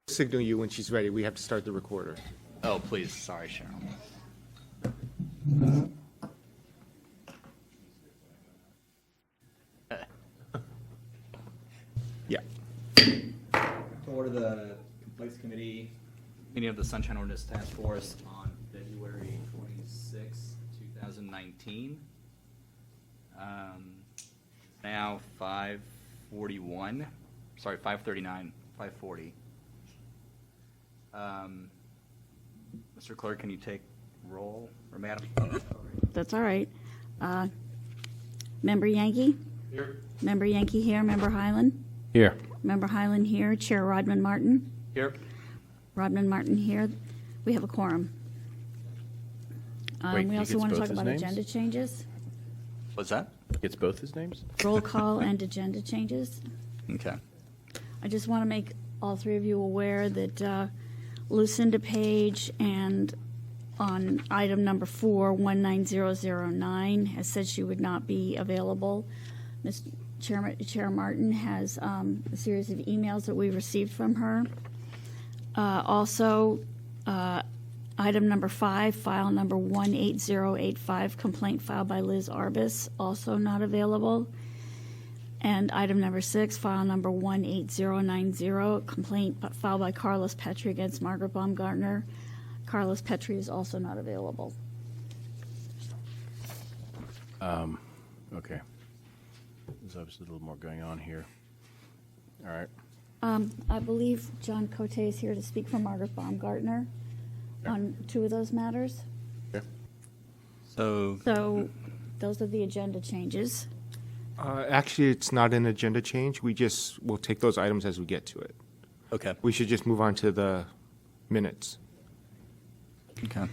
Signal you when she's ready. We have to start the recorder. Oh, please. Sorry, Cheryl. Yeah. To order the Complaints Committee meeting of the Sunshine Ordinance Task Force on February 26, 2019. Now 5:41. Sorry, 5:39. 5:40. Mr. Clerk, can you take roll, or Madam? That's all right. Member Yankee? Here. Member Yankee here. Member Highland? Here. Member Highland here. Chair Rodman Martin? Here. Rodman Martin here. We have a quorum. Wait, we he also gets want to both talk his about names? agenda changes, What's that? Gets both his names? roll call and agenda changes. Okay. I just want to make all three of you aware that Lucinda Page and on item number 4, 19009, has said she would not be available. Chair Martin has a series of emails that we received from her. Also, item number 5, file number 18085, complaint filed by Liz Arbus, also not available. And item number 6, file number 18090, complaint filed by Carlos Petrie against Margaret Baumgartner. Carlos Petrie is also not available. Okay. There's obviously a little more going on here. All right. I believe John Cote is here to speak for Margaret Baumgartner on 2 of those matters. Okay. So, So those are the agenda changes. Actually, it's not an agenda change. We'll take those items as we get to it. okay. We should just move on to the minutes. Okay.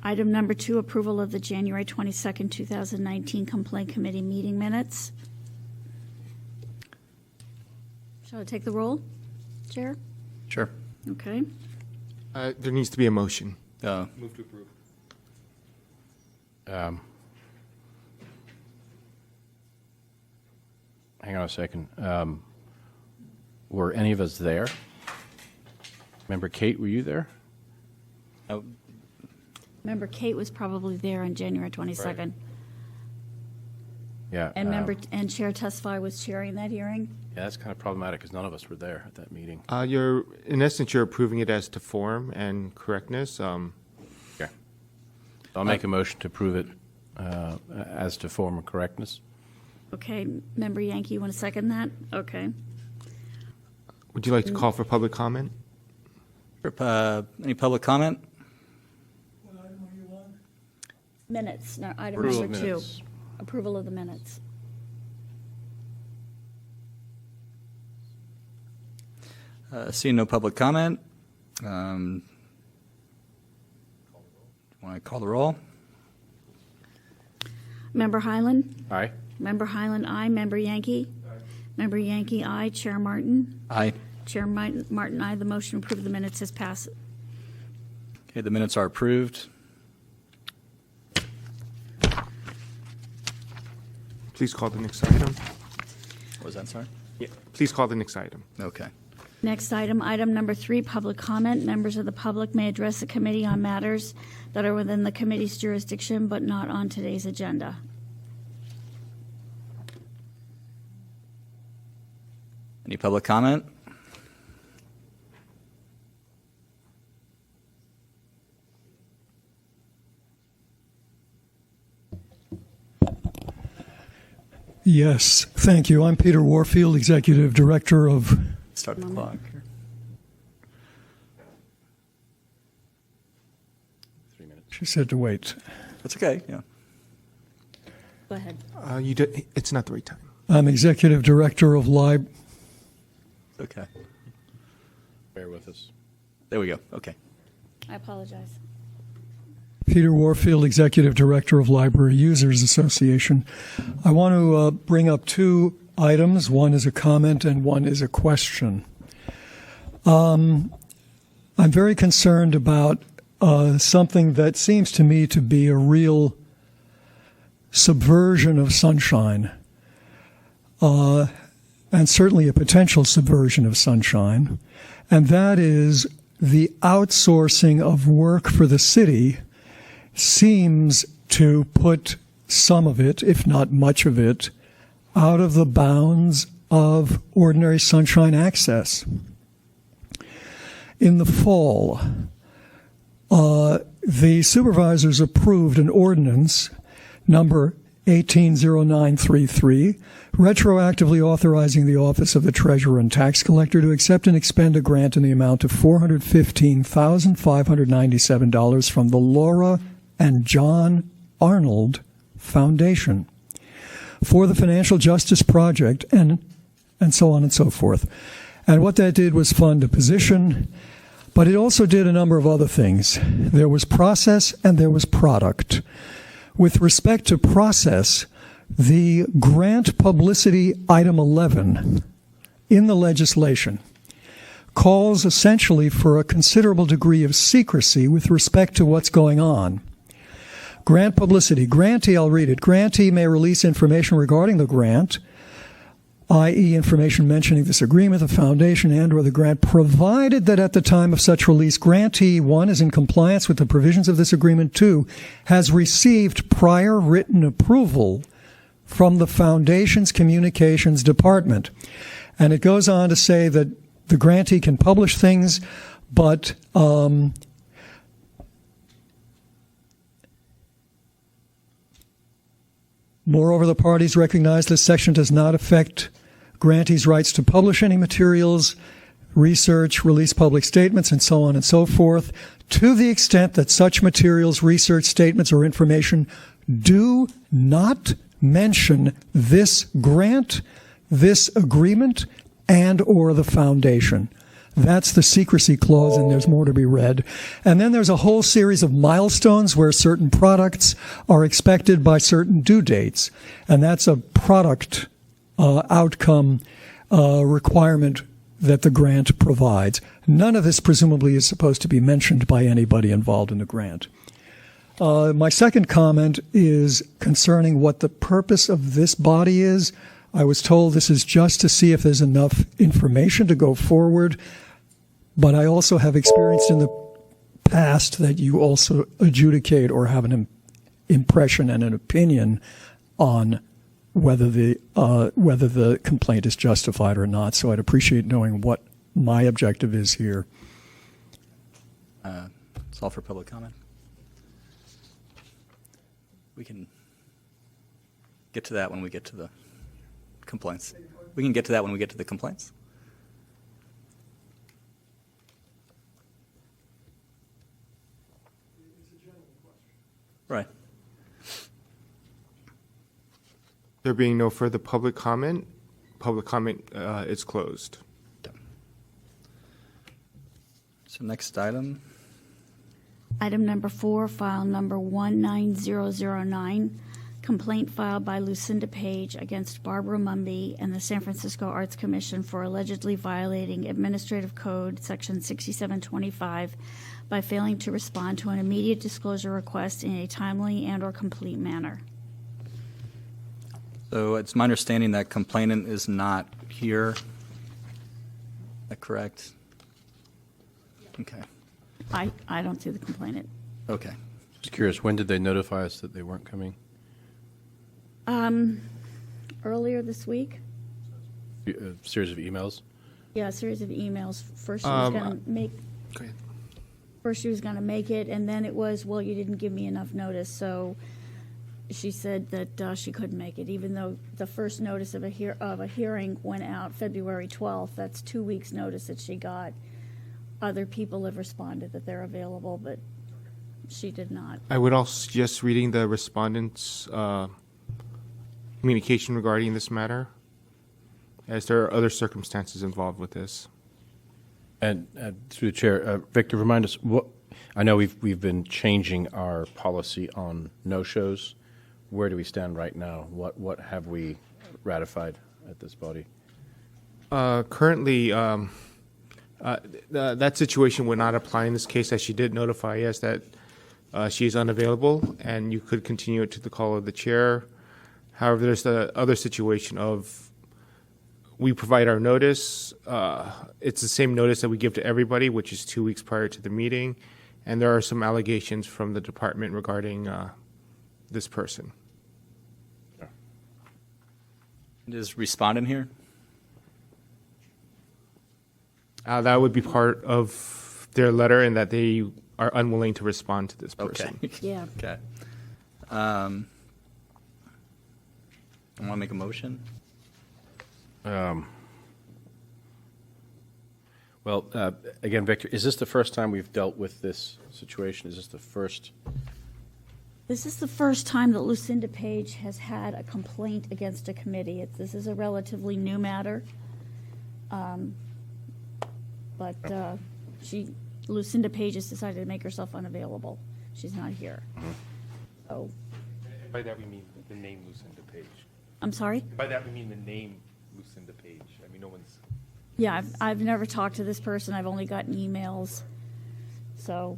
Item number 2, approval of the January 22nd, 2019 Complaint Committee meeting minutes. Shall I take the roll, Chair? Sure. Okay. There needs to be a motion. Move to approve. Hang on a second. Were any of us there? Remember, Kate, were you there? Oh, Member Kate was probably there on January 22nd. Right. Yeah. And and Chair Tesfaye was chairing that hearing. Yeah, that's kind of problematic because none of us were there at that meeting. In essence, you're approving it as to form and correctness. Okay. I'll make a motion to approve it as to form and correctness. Okay, Member Yankee, you want to second that? Okay. Would you like to call for public comment? any public comment? Minutes, no, item Approval number of 2. minutes. Approval of the minutes. Seeing no public comment, want to call the roll? Member Highland? Aye. Member Highland, aye. Member Yankee? Aye. Member Yankee, aye. Chair Martin? Aye. Chair Martin, aye. The motion to approve the minutes has passed. Okay, the minutes are approved. Please call the next item. What was that, sorry? Yeah. Please call the next item. Okay. Next item, item number 3, public comment. Members of the public may address the committee on matters that are within the committee's jurisdiction but not on today's agenda. Any public comment? Yes, thank you. I'm Peter Warfield, Executive Director of... Start the clock. 3 minutes. She said to wait. That's okay, yeah. Go ahead. It's not the right time. I'm Executive Director of Okay. Bear with us. There we go. Okay. I apologize. Peter Warfield, Executive Director of Library Users Association. I want to bring up 2 items. One is a comment and one is a question. I'm very concerned about something that seems to me to be a real subversion of sunshine. and certainly a potential subversion of sunshine, and that is the outsourcing of work for the city seems to put some of it, if not much of it, out of the bounds of ordinary sunshine access. In the fall, the supervisors approved an ordinance number 180933, retroactively authorizing the Office of the Treasurer and Tax Collector to accept and expend a grant in the amount of $415,597 from the Laura and John Arnold Foundation for the Financial Justice Project, and so on and so forth. And what that did was fund a position, but it also did a number of other things. There was process and there was product. With respect to process, the grant publicity item 11 in the legislation calls essentially for a considerable degree of secrecy with respect to what's going on. Grant publicity. Grantee, I'll read it. Grantee may release information regarding the grant, i.e. information mentioning this agreement, the foundation, and or the grant, provided that at the time of such release, grantee, 1, is in compliance with the provisions of this agreement, 2, has received prior written approval from the foundation's communications department. And it goes on to say that the grantee can publish things, but moreover, the parties recognize this section does not affect grantees' rights to publish any materials, research, release public statements, and so on and so forth, to the extent that such materials, research, statements, or information do not mention this grant, this agreement, and or the foundation. That's the secrecy clause, and there's more to be read. And then there's a whole series of milestones where certain products are expected by certain due dates, and that's a product outcome requirement that the grant provides. None of this presumably is supposed to be mentioned by anybody involved in the grant. My second comment is concerning what the purpose of this body is. I was told this is just to see if there's enough information to go forward, but I also have experienced in the past that you also adjudicate or have an impression and an opinion on whether the complaint is justified or not. So I'd appreciate knowing what my objective is here. It's all for public comment. We can get to that when we get to the complaints. We can get to that when we get to the complaints. Right. There being no further public comment is closed. So next item. Item number 4, file number 19009, complaint filed by Lucinda Page against Barbara Mumby and the San Francisco Arts Commission for allegedly violating Administrative Code Section 6725 by failing to respond to an immediate disclosure request in a timely and or complete manner. So it's my understanding that complainant is not here. Is that correct? Okay. I don't see the complainant. Okay. Just curious, when did they notify us that they weren't coming? Earlier this week. A series of emails? Yeah, a series of emails. First she was going to make. Go ahead. First she was going to make it, and then it was, well, you didn't give me enough notice, so she said that she couldn't make it, even though the first notice of a hearing went out February 12th. That's 2 weeks' notice that she got. Other people have responded that they're available, but she did not. I would also suggest reading the respondent's communication regarding this matter, as there are other circumstances involved with this. And through the chair, Victor, remind us what I know we've been changing our policy on no-shows. Where do we stand right now? What have we ratified at this body? Currently, that situation would not apply in this case, as she did notify us that she is unavailable, and you could continue it to the call of the chair. However, there's the other situation of we provide our notice. It's the same notice that we give to everybody, which is 2 weeks prior to the meeting. And there are some allegations from the department regarding this person. Is respondent here? That would be part of their letter, and that they are unwilling to respond to this Okay. person. Yeah. Okay. I want to make a motion. Well, again, Victor, is this the first time we've dealt with this situation? Is this the first? This is the first time that Lucinda Page has had a complaint against a committee. This is a relatively new matter. But Lucinda Page has decided to make herself unavailable. She's not here. So, By that we mean the name Lucinda Page. I'm sorry? By that we mean the name Lucinda Page. I mean, no one's. Yeah, I've never talked to this person. I've only gotten emails. So,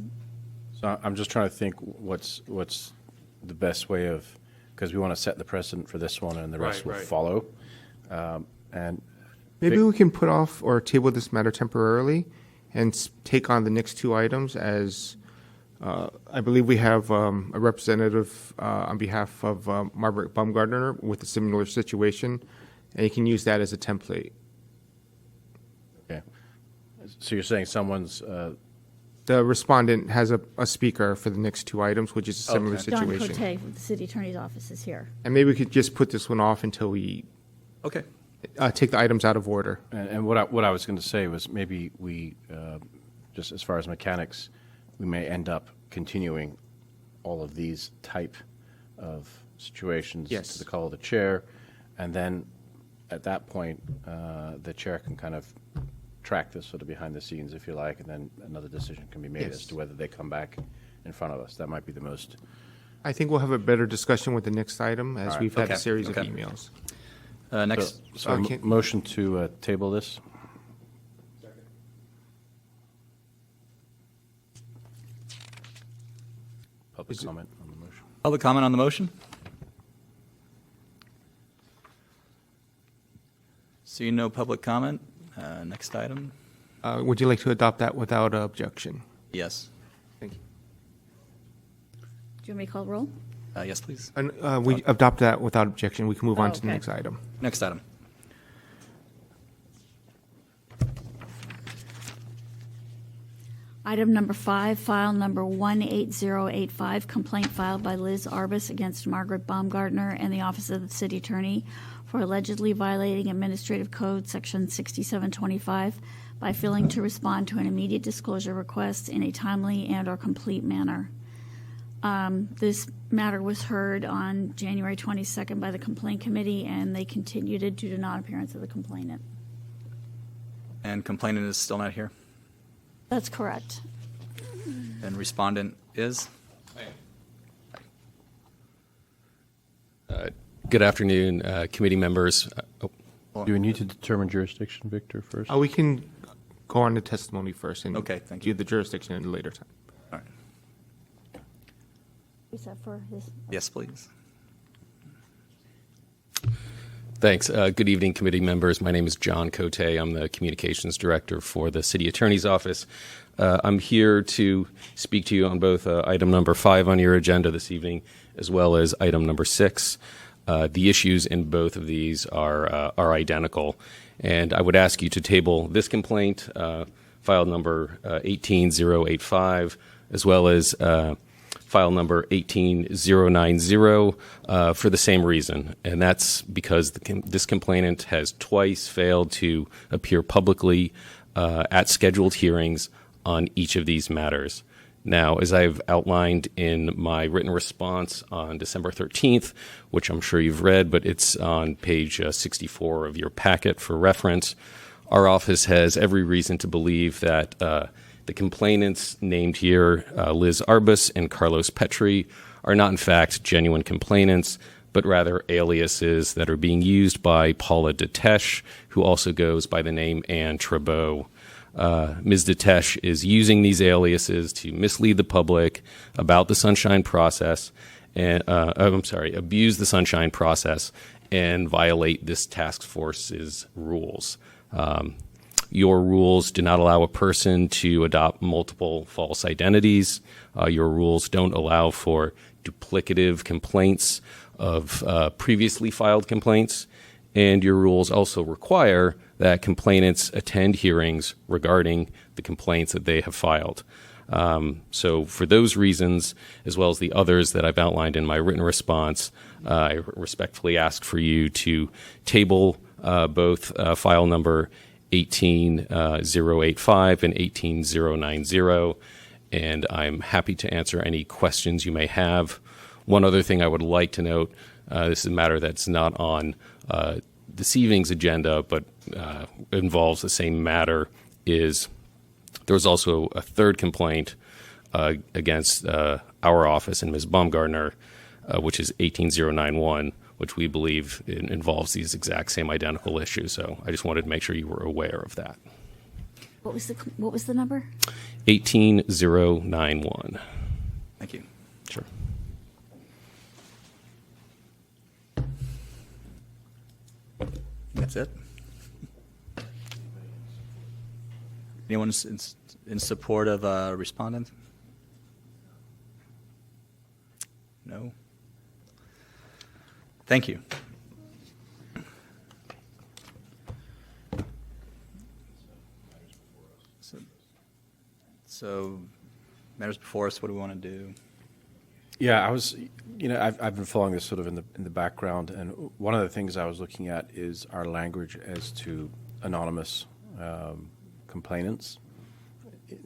I'm just trying to think what's the best way of, because we want to set the precedent for this one and the rest Right, will right. follow. And Maybe we can put off or table this matter temporarily and take on the next two items as I believe we have a representative on behalf of Margaret Baumgartner with a similar situation, and you can use that as a template. okay. So you're saying someone's The respondent has a speaker for the next two items, which is a similar Okay. Don situation. Cote with the city attorney's office is here. And maybe we could just put this one off until we Okay. take the items out of order. and what I was going to say was maybe we just as far as mechanics, we may end up continuing all of these type of situations Yes. to the call of the chair, and then at that point the chair can kind of track this sort of behind the scenes, if you like, and then another decision can be made Yes. as to whether they come back in front of us. That might be the most. I think we'll have a better discussion with the next item as All right. we've had Okay. a series Okay. of emails. Next. So Okay. motion to table this. Public comment on the motion. Public comment on the motion? Seeing no public comment, next item? Would you like to adopt that without objection? Yes. Thank you. Do you want me to call the roll? Yes, please. And we adopt that without objection. We can move on to the Okay. next item. Next item. Item number 5, file number 18085, complaint filed by Liz Arbus against Margaret Baumgartner and the Office of the City Attorney for allegedly violating Administrative Code Section 6725 by failing to respond to an immediate disclosure request in a timely and/or complete manner. This matter was heard on January 22nd by the Complaint Committee, and they continued it due to non-appearance of the complainant. And complainant is still not here? That's correct. And respondent is? Good afternoon, committee members. Do we need to determine jurisdiction, Victor, first? We can go on to testimony first and Okay, thank do you. the jurisdiction at a later time. All right. Is that for his? Yes, please. Thanks. Good evening, committee members. My name is John Cote. I'm the communications director for the City Attorney's Office. I'm here to speak to you on both item number 5 on your agenda this evening, as well as item number 6. The issues in both of these are identical, and I would ask you to table this complaint, file number 18085, as well as file number 18090 for the same reason, and that's because this complainant has twice failed to appear publicly at scheduled hearings on each of these matters. Now, as I've outlined in my written response on December 13th, which I'm sure you've read, but it's on page 64 of your packet for reference, our office has every reason to believe that the complainants named here, Liz Arbus and Carlos Petri, are not in fact genuine complainants, but rather aliases that are being used by Paula Detesh, who also goes by the name Anne Trabeau. Ms. Detesh is using these aliases to mislead the public about the Sunshine process, and abuse the Sunshine process, and violate this task force's rules. Your rules do not allow a person to adopt multiple false identities. Your rules don't allow for duplicative complaints of previously filed complaints. And your rules also require that complainants attend hearings regarding the complaints that they have filed. So for those reasons, as well as the others that I've outlined in my written response, I respectfully ask for you to table both file number 18085 and 18090, and I'm happy to answer any questions you may have. One other thing I would like to note, this is a matter that's not on this evening's agenda, but involves the same matter, is there was also a third complaint against our office and Ms. Baumgartner, which is 18091, which we believe involves these exact same identical issues. So I just wanted to make sure you were aware of that. What was the number? 18091. Thank you. Sure. That's it. Anyone in support of a respondent? No? Thank you. So, matters before us, what do we want to do? Yeah, I've been following this sort of in the background, and one of the things I was looking at is our language as to anonymous complainants.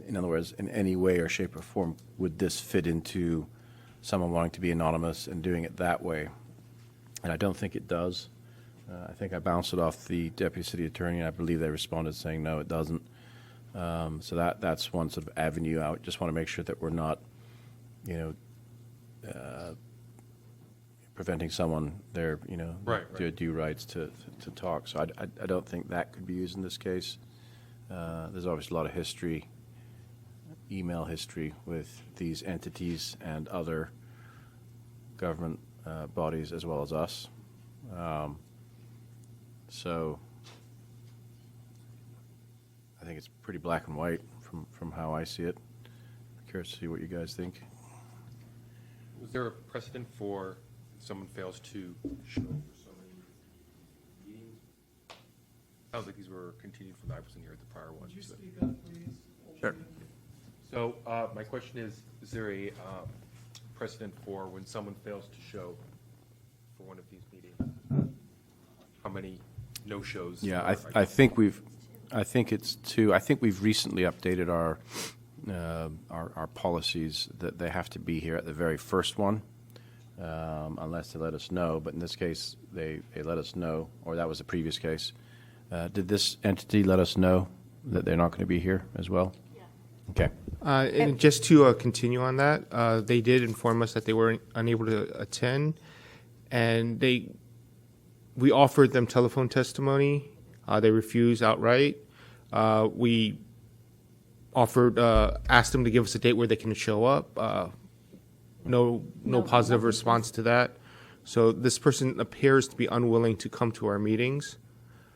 In other words, in any way or shape or form, would this fit into someone wanting to be anonymous and doing it that way? And I don't think it does. I think I bounced it off the deputy city attorney, and I believe they responded saying no, it doesn't. So that's one sort of avenue. I just want to make sure that we're not, preventing someone their, their due rights to talk. So I don't think that could be used in this case. There's obviously a lot of history, email history with these entities and other government bodies as well as us. So I think it's pretty black and white from how I see it. I'm curious to see what you guys think. Was there a precedent for someone fails to show for so many meetings? Sounds like these were continued from, I wasn't here at the prior ones. Could you speak up, please? Sure. So my question is there a precedent for when someone fails to show for one of these meetings? How many no-shows? Yeah, I think it's two. I think we've recently updated our policies that they have to be here at the very first one, unless they let us know. But in this case, they let us know, or that was the previous case. Did this entity let us know that they're not going to be here as well? Yeah. Okay. And just to continue on that, they did inform us that they were unable to attend, and we offered them telephone testimony. They refused outright. We asked them to give us a date where they can show up. No positive response to that. So this person appears to be unwilling to come to our meetings.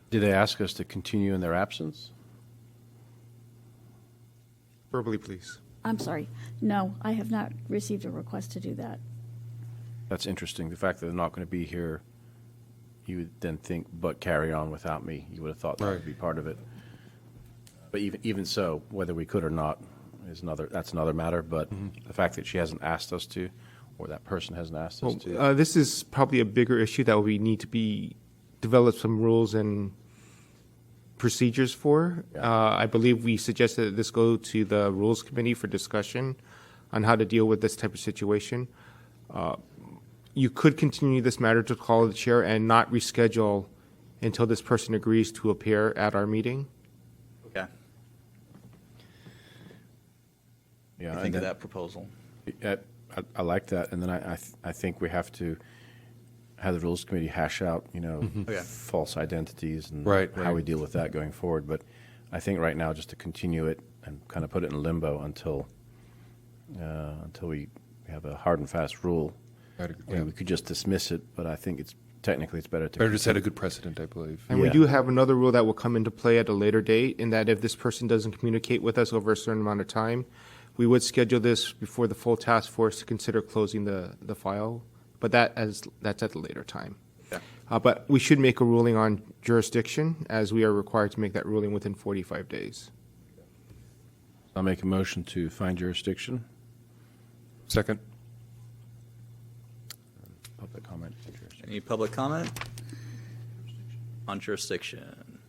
Did they ask us to continue in their absence? Verbally, please. I'm sorry. No, I have not received a request to do that. That's interesting. The fact that they're not going to be here, you would then think, but carry on without me. You would have thought that would be part of it. But even so, whether we could or not that's another matter. But the fact that she hasn't asked us to, or that person hasn't asked us to. This is probably a bigger issue that we need to develop some rules and procedures for. I believe we suggested that this go to the Rules Committee for discussion on how to deal with this type of situation. You could continue this matter to call the chair and not reschedule until this person agrees to appear at our meeting. Okay. Yeah, I think of that proposal. I like that, and then I think we have to have the Rules Committee hash out, false identities and how we deal with that going forward. But I think right now, just to continue it and kind of put it in limbo until we have a hard and fast rule. I'd agree. We could just dismiss it, but I think it's technically it's better to. Better to set a good precedent, I believe. And we Yeah. do have another rule that will come into play at a later date, in that if this person doesn't communicate with us over a certain amount of time, we would schedule this before the full task force to consider closing the file, but that's at a later time. Yeah. But we should make a ruling on jurisdiction, as we are required to make that ruling within 45 days. I'll make a motion to find jurisdiction. Second. Public comment. Jurisdiction. Any public comment on jurisdiction?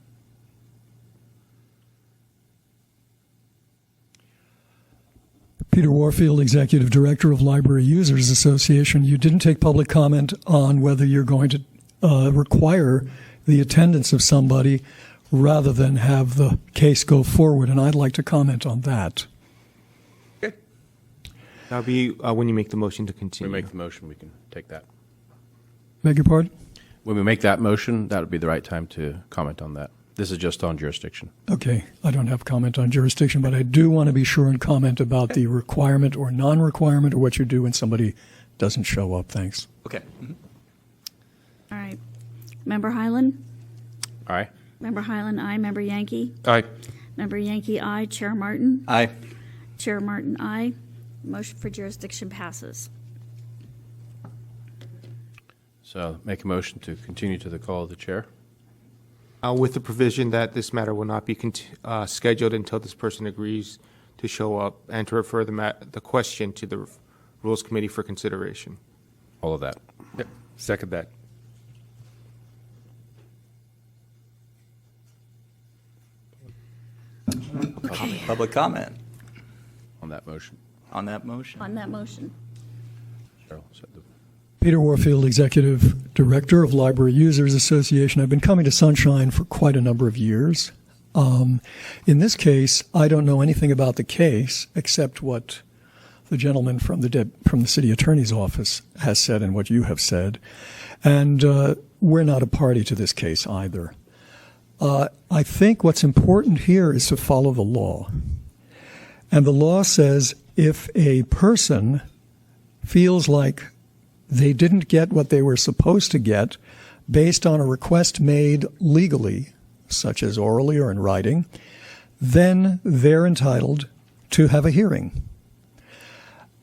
Peter Warfield, Executive Director of Library Users Association. You didn't take public comment on whether you're going to require the attendance of somebody rather than have the case go forward, and I'd like to comment on that. Okay. That'll be when you make the motion to When continue. we make the motion, we can take that. Beg your pardon? When we make that motion, that would be the right time to comment on that. This is just on jurisdiction. Okay, I don't have comment on jurisdiction, but I do want to be sure and comment about the requirement or non-requirement, or what you do when somebody doesn't show up. Thanks. Okay. Mhm. All right. Member Highland? Aye. Member Highland, aye. Member Yankee? Aye. Member Yankee, aye. Chair Martin? Aye. Chair Martin, aye. Motion for jurisdiction passes. So make a motion to continue to the call of the chair. With the provision that this matter will not be scheduled until this person agrees to show up, and to refer the question to the Rules Committee for consideration. All of that. Yep. Second that. Public comment On that motion. on that motion. On that motion. Cheryl said the. Peter Warfield, Executive Director of Library Users Association. I've been coming to Sunshine for quite a number of years. In this case, I don't know anything about the case except what the gentleman from the city attorney's office has said and what you have said. And we're not a party to this case either. I think what's important here is to follow the law. And the law says if a person feels like they didn't get what they were supposed to get based on a request made legally, such as orally or in writing, then they're entitled to have a hearing.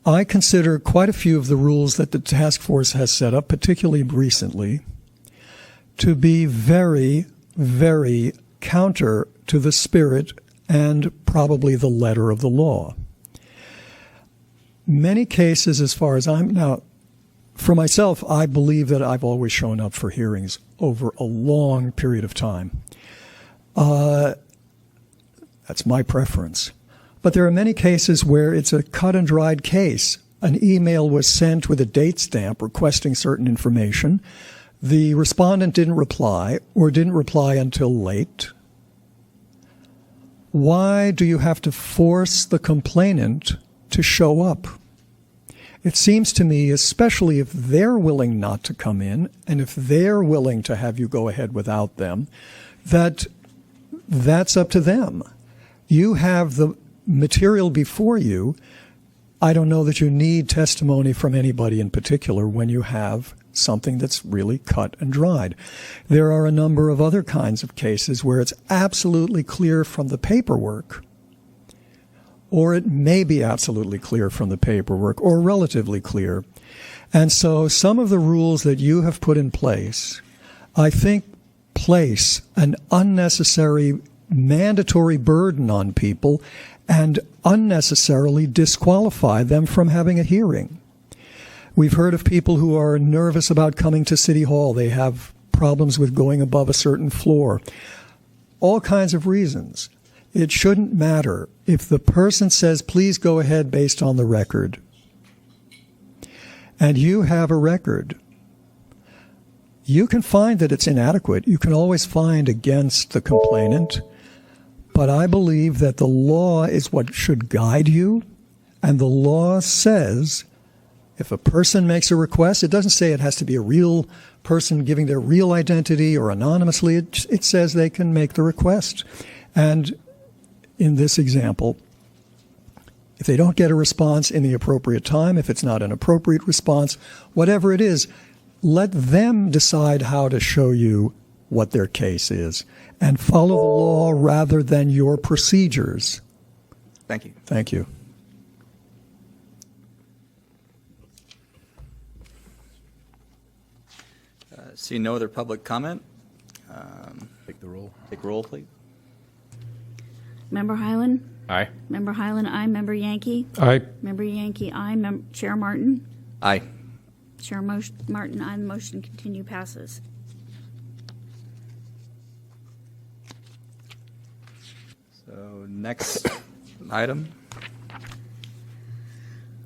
I consider quite a few of the rules that the task force has set up, particularly recently, to be very, very counter to the spirit and probably the letter of the law. Many cases, as far as now, for myself, I believe that I've always shown up for hearings over a long period of time. That's my preference. But there are many cases where it's a cut and dried case. An email was sent with a date stamp requesting certain information. The respondent didn't reply or didn't reply until late. Why do you have to force the complainant to show up? It seems to me, especially if they're willing not to come in and if they're willing to have you go ahead without them, that's up to them. You have the material before you. I don't know that you need testimony from anybody in particular when you have something that's really cut and dried. There are a number of other kinds of cases where it's absolutely clear from the paperwork, or it may be absolutely clear from the paperwork, or relatively clear. And so some of the rules that you have put in place, I think, place an unnecessary mandatory burden on people and unnecessarily disqualify them from having a hearing. We've heard of people who are nervous about coming to City Hall. They have problems with going above a certain floor. All kinds of reasons. It shouldn't matter if the person says, please go ahead based on the record, and you have a record. You can find that it's inadequate. You can always find against the complainant. But I believe that the law is what should guide you. And the law says if a person makes a request, it doesn't say it has to be a real person giving their real identity or anonymously. It says they can make the request. And in this example, if they don't get a response in the appropriate time, if it's not an appropriate response, whatever it is, let them decide how to show you what their case is and follow the law rather than your procedures. Thank you. Thank you. Seeing no other public comment, Take the roll. take roll, please. Member Highland? Aye. Member Highland, aye. Member Yankee? Aye. Member Yankee, aye. Chair Martin? Aye. Chair Martin, aye. The motion continue passes. So next item.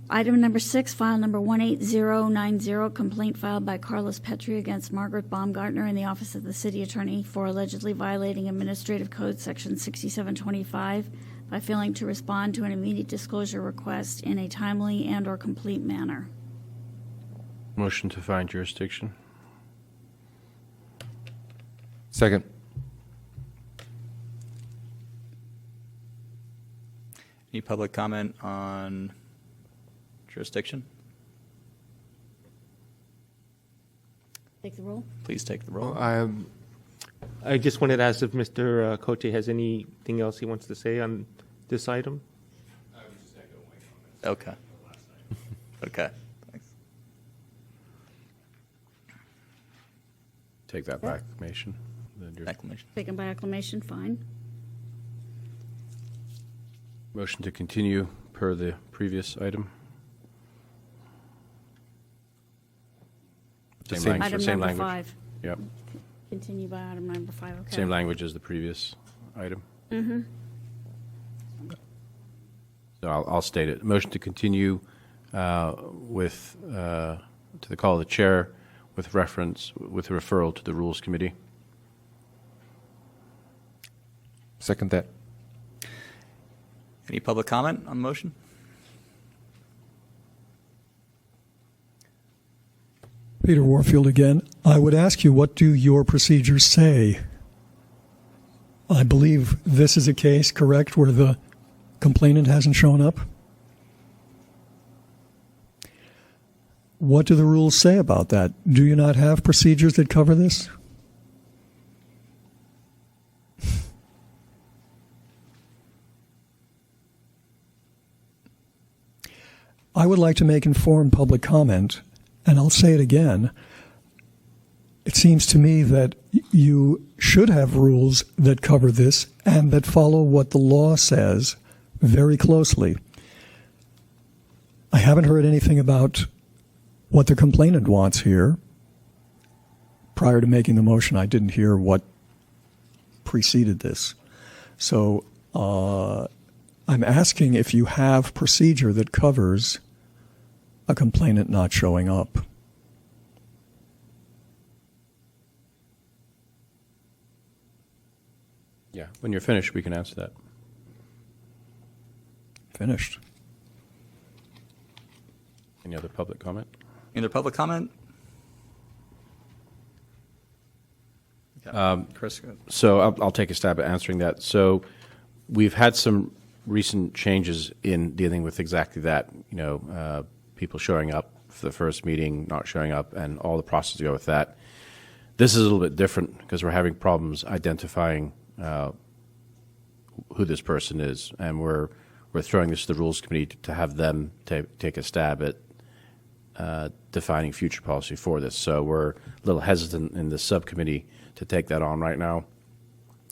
Item number 6, file number 18090, complaint filed by Carlos Petri against Margaret Baumgartner in the Office of the City Attorney for allegedly violating Administrative Code Section 6725 by failing to respond to an immediate disclosure request in a timely and/or complete manner. Motion to find jurisdiction. Second. Any public comment on jurisdiction? Take the roll. Please take the roll. I just wanted to ask if Mr. Cote has anything else he wants to say on this item? Okay. Okay. Thanks. Take that by acclamation. Acclamation. Taken by acclamation, fine. Motion to continue per the previous item. Same Same- language. Item Same number language. 5. Yep. Continue by item number 5, okay. Same language as the previous item. Mm-hmm. So I'll state it. Motion to continue with to the call of the chair with referral to the Rules Committee. Second that. Any public comment on the motion? Peter Warfield again. I would ask you, what do your procedures say? I believe this is a case, correct, where the complainant hasn't shown up? What do the rules say about that? Do you not have procedures that cover this? I would like to make informed public comment, and I'll say it again. It seems to me that you should have rules that cover this and that follow what the law says very closely. I haven't heard anything about what the complainant wants here. Prior to making the motion, I didn't hear what preceded this. So I'm asking if you have procedure that covers a complainant not showing up. Yeah. When you're finished, we can answer that. Finished. Any other public comment? Any other public comment? Okay. Chris, go ahead. So I'll take a stab at answering that. So we've had some recent changes in dealing with exactly that. You know, people showing up for the first meeting, not showing up, and all the process to go with that. This is a little bit different because we're having problems identifying who this person is, and we're throwing this to the Rules Committee to have them take a stab at defining future policy for this. So we're a little hesitant in the subcommittee to take that on right now,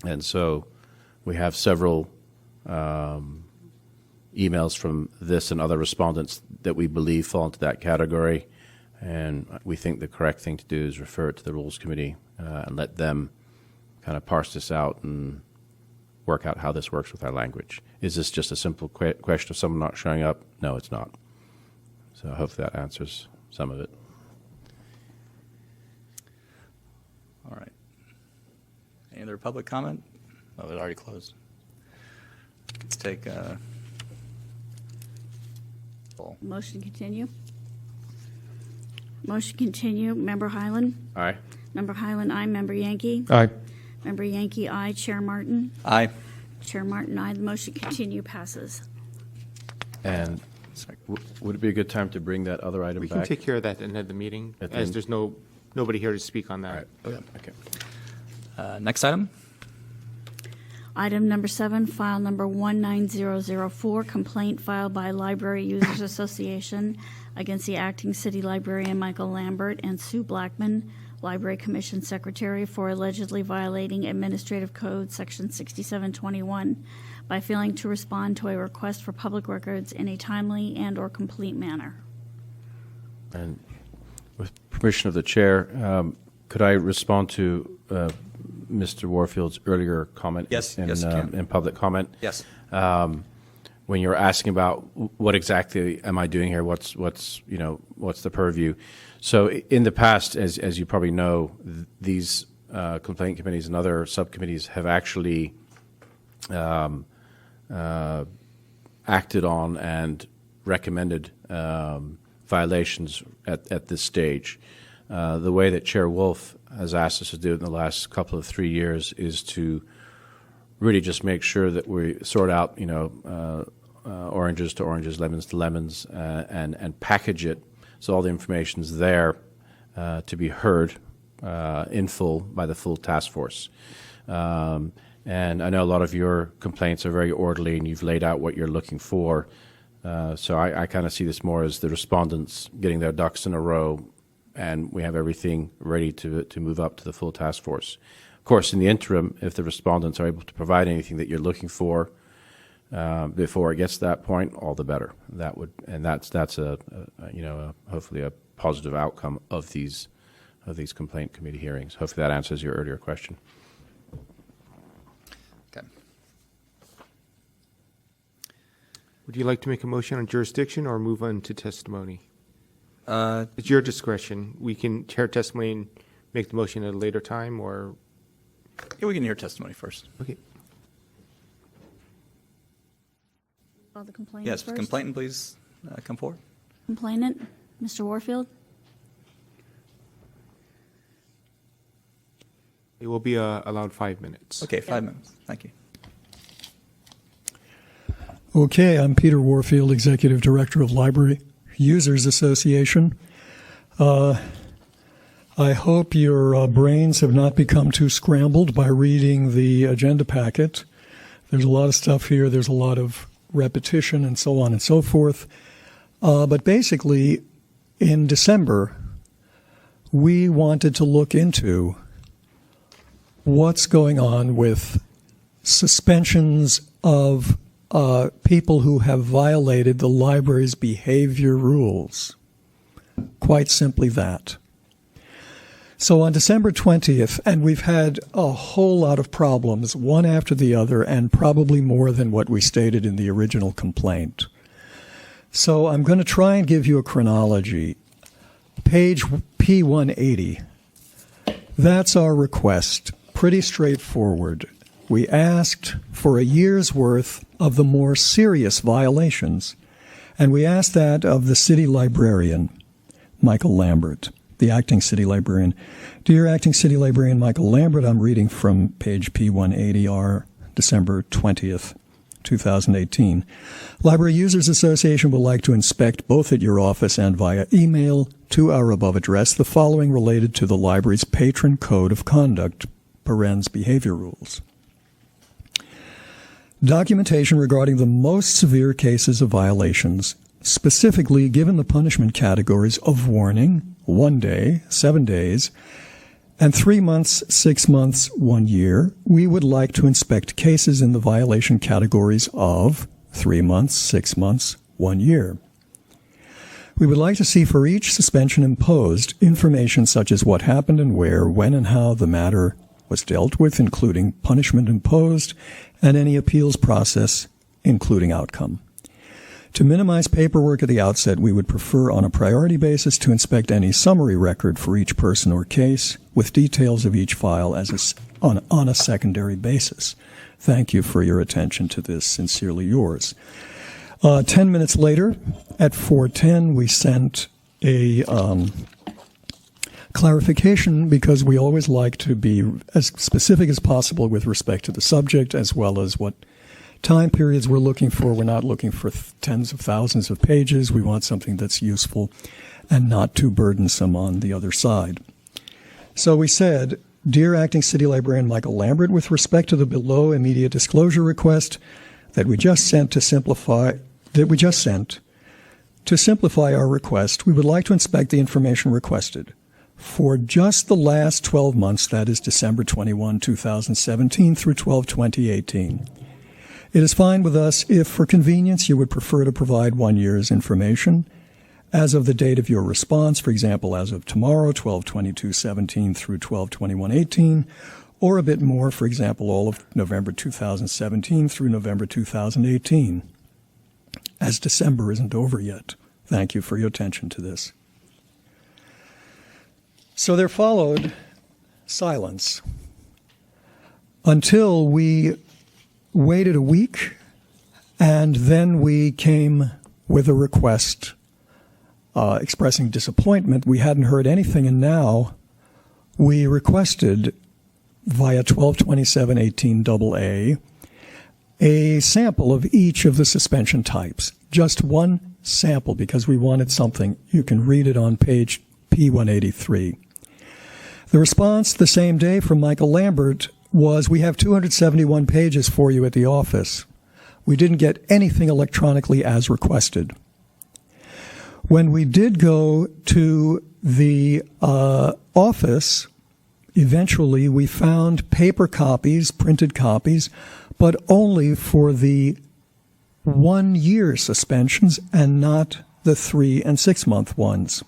and so we have several emails from this and other respondents that we believe fall into that category, and we think the correct thing to do is refer it to the Rules Committee and let them kind of parse this out and work out how this works with our language. Is this just a simple question of someone not showing up? No, it's not. So hopefully that answers some of it. All right. Any other public comment? Oh, it already closed. Let's take roll. Motion continue. Motion continue. Member Highland? Aye. Member Highland, aye. Member Yankee? Aye. Member Yankee, aye. Chair Martin? Aye. Chair Martin, aye. The motion continue passes. And would it be a good time to bring that other item We back? can take care of that at the end of the meeting, At the as end. there's no nobody here to speak on that. Okay. Next item. Item number 7, file number 19004, complaint filed by Library Users Association against the acting city librarian Michael Lambert and Sue Blackman, Library Commission Secretary, for allegedly violating Administrative Code Section 6721 by failing to respond to a request for public records in a timely and/or complete manner. And with permission of the chair, could I respond to Mr. Warfield's earlier comment Yes, in, yes, you can. in public comment? Yes. When you're asking about what exactly am I doing here, what's the purview? So in the past, as you probably know, these complaint committees and other subcommittees have actually acted on and recommended violations at this stage. The way that Chair Wolf has asked us to do it in the last couple of 3 years is to really just make sure that we sort out, oranges to oranges, lemons to lemons, and package it so all the information's there to be heard in full by the full task force. And I know a lot of your complaints are very orderly, and you've laid out what you're looking for. So I kind of see this more as the respondents getting their ducks in a row, and we have everything ready to move up to the full task force. Of course, in the interim, if the respondents are able to provide anything that you're looking for before it gets to that point, all the better. That's a hopefully a positive outcome of these complaint committee hearings. Hopefully that answers your earlier question. Okay. Would you like to make a motion on jurisdiction or move on to testimony? It's your discretion. We can chair testimony and make the motion at a later time, or... Yeah, we can hear testimony first. Okay. Call the complainant Yes, first. complainant, please come forward. Complainant, Mr. Warfield. It will be allowed 5 minutes. Okay, 5 minutes. Thank you. Okay, I'm Peter Warfield, Executive Director of Library Users Association. I hope your brains have not become too scrambled by reading the agenda packet. There's a lot of stuff here. There's a lot of repetition and so on and so forth. But basically, in December, we wanted to look into what's going on with suspensions of people who have violated the library's behavior rules. Quite simply that. So on December 20th, and we've had a whole lot of problems, one after the other, and probably more than what we stated in the original complaint. So I'm going to try and give you a chronology. Page P180, that's our request. Pretty straightforward. We asked for a year's worth of the more serious violations, and we asked that of the city librarian, Michael Lambert, the acting city librarian. Dear acting city librarian Michael Lambert, I'm reading from page P180R, December 20th, 2018. Library Users Association would like to inspect both at your office and via email to our above address the following related to the library's patron code of conduct, parens behavior rules. Documentation regarding the most severe cases of violations, specifically given the punishment categories of warning, 1 day, 7 days, and 3 months, 6 months, 1 year. We would like to inspect cases in the violation categories of 3 months, 6 months, 1 year. We would like to see for each suspension imposed information such as what happened and where, when and how the matter was dealt with, including punishment imposed, and any appeals process, including outcome. To minimize paperwork at the outset, we would prefer on a priority basis to inspect any summary record for each person or case with details of each file on a secondary basis. Thank you for your attention to this. Sincerely yours. 10 minutes later, at 4:10, we sent a clarification because we always like to be as specific as possible with respect to the subject as well as what time periods we're looking for. We're not looking for tens of thousands of pages. We want something that's useful and not too burdensome on the other side. So we said, Dear Acting City Librarian Michael Lambert, with respect to the below immediate disclosure request that we just sent to simplify our request, we would like to inspect the information requested for just the last 12 months, that is December 21, 2017 through 12/2018. It is fine with us if, for convenience, you would prefer to provide 1 year's information as of the date of your response, for example, as of tomorrow, 12/22/17 through 12/21/18, or a bit more, for example, all of November 2017 through November 2018, as December isn't over yet. Thank you for your attention to this. So there followed silence until we waited a week, and then we came with a request expressing disappointment. We hadn't heard anything, and now we requested via 12/27/18 AA a sample of each of the suspension types. Just one sample, because we wanted something. You can read it on page P183. The response the same day from Michael Lambert was, we have 271 pages for you at the office. We didn't get anything electronically as requested. When we did go to the office, eventually we found paper copies, printed copies, but only for the 1 year suspensions and not the 3 and 6 month ones.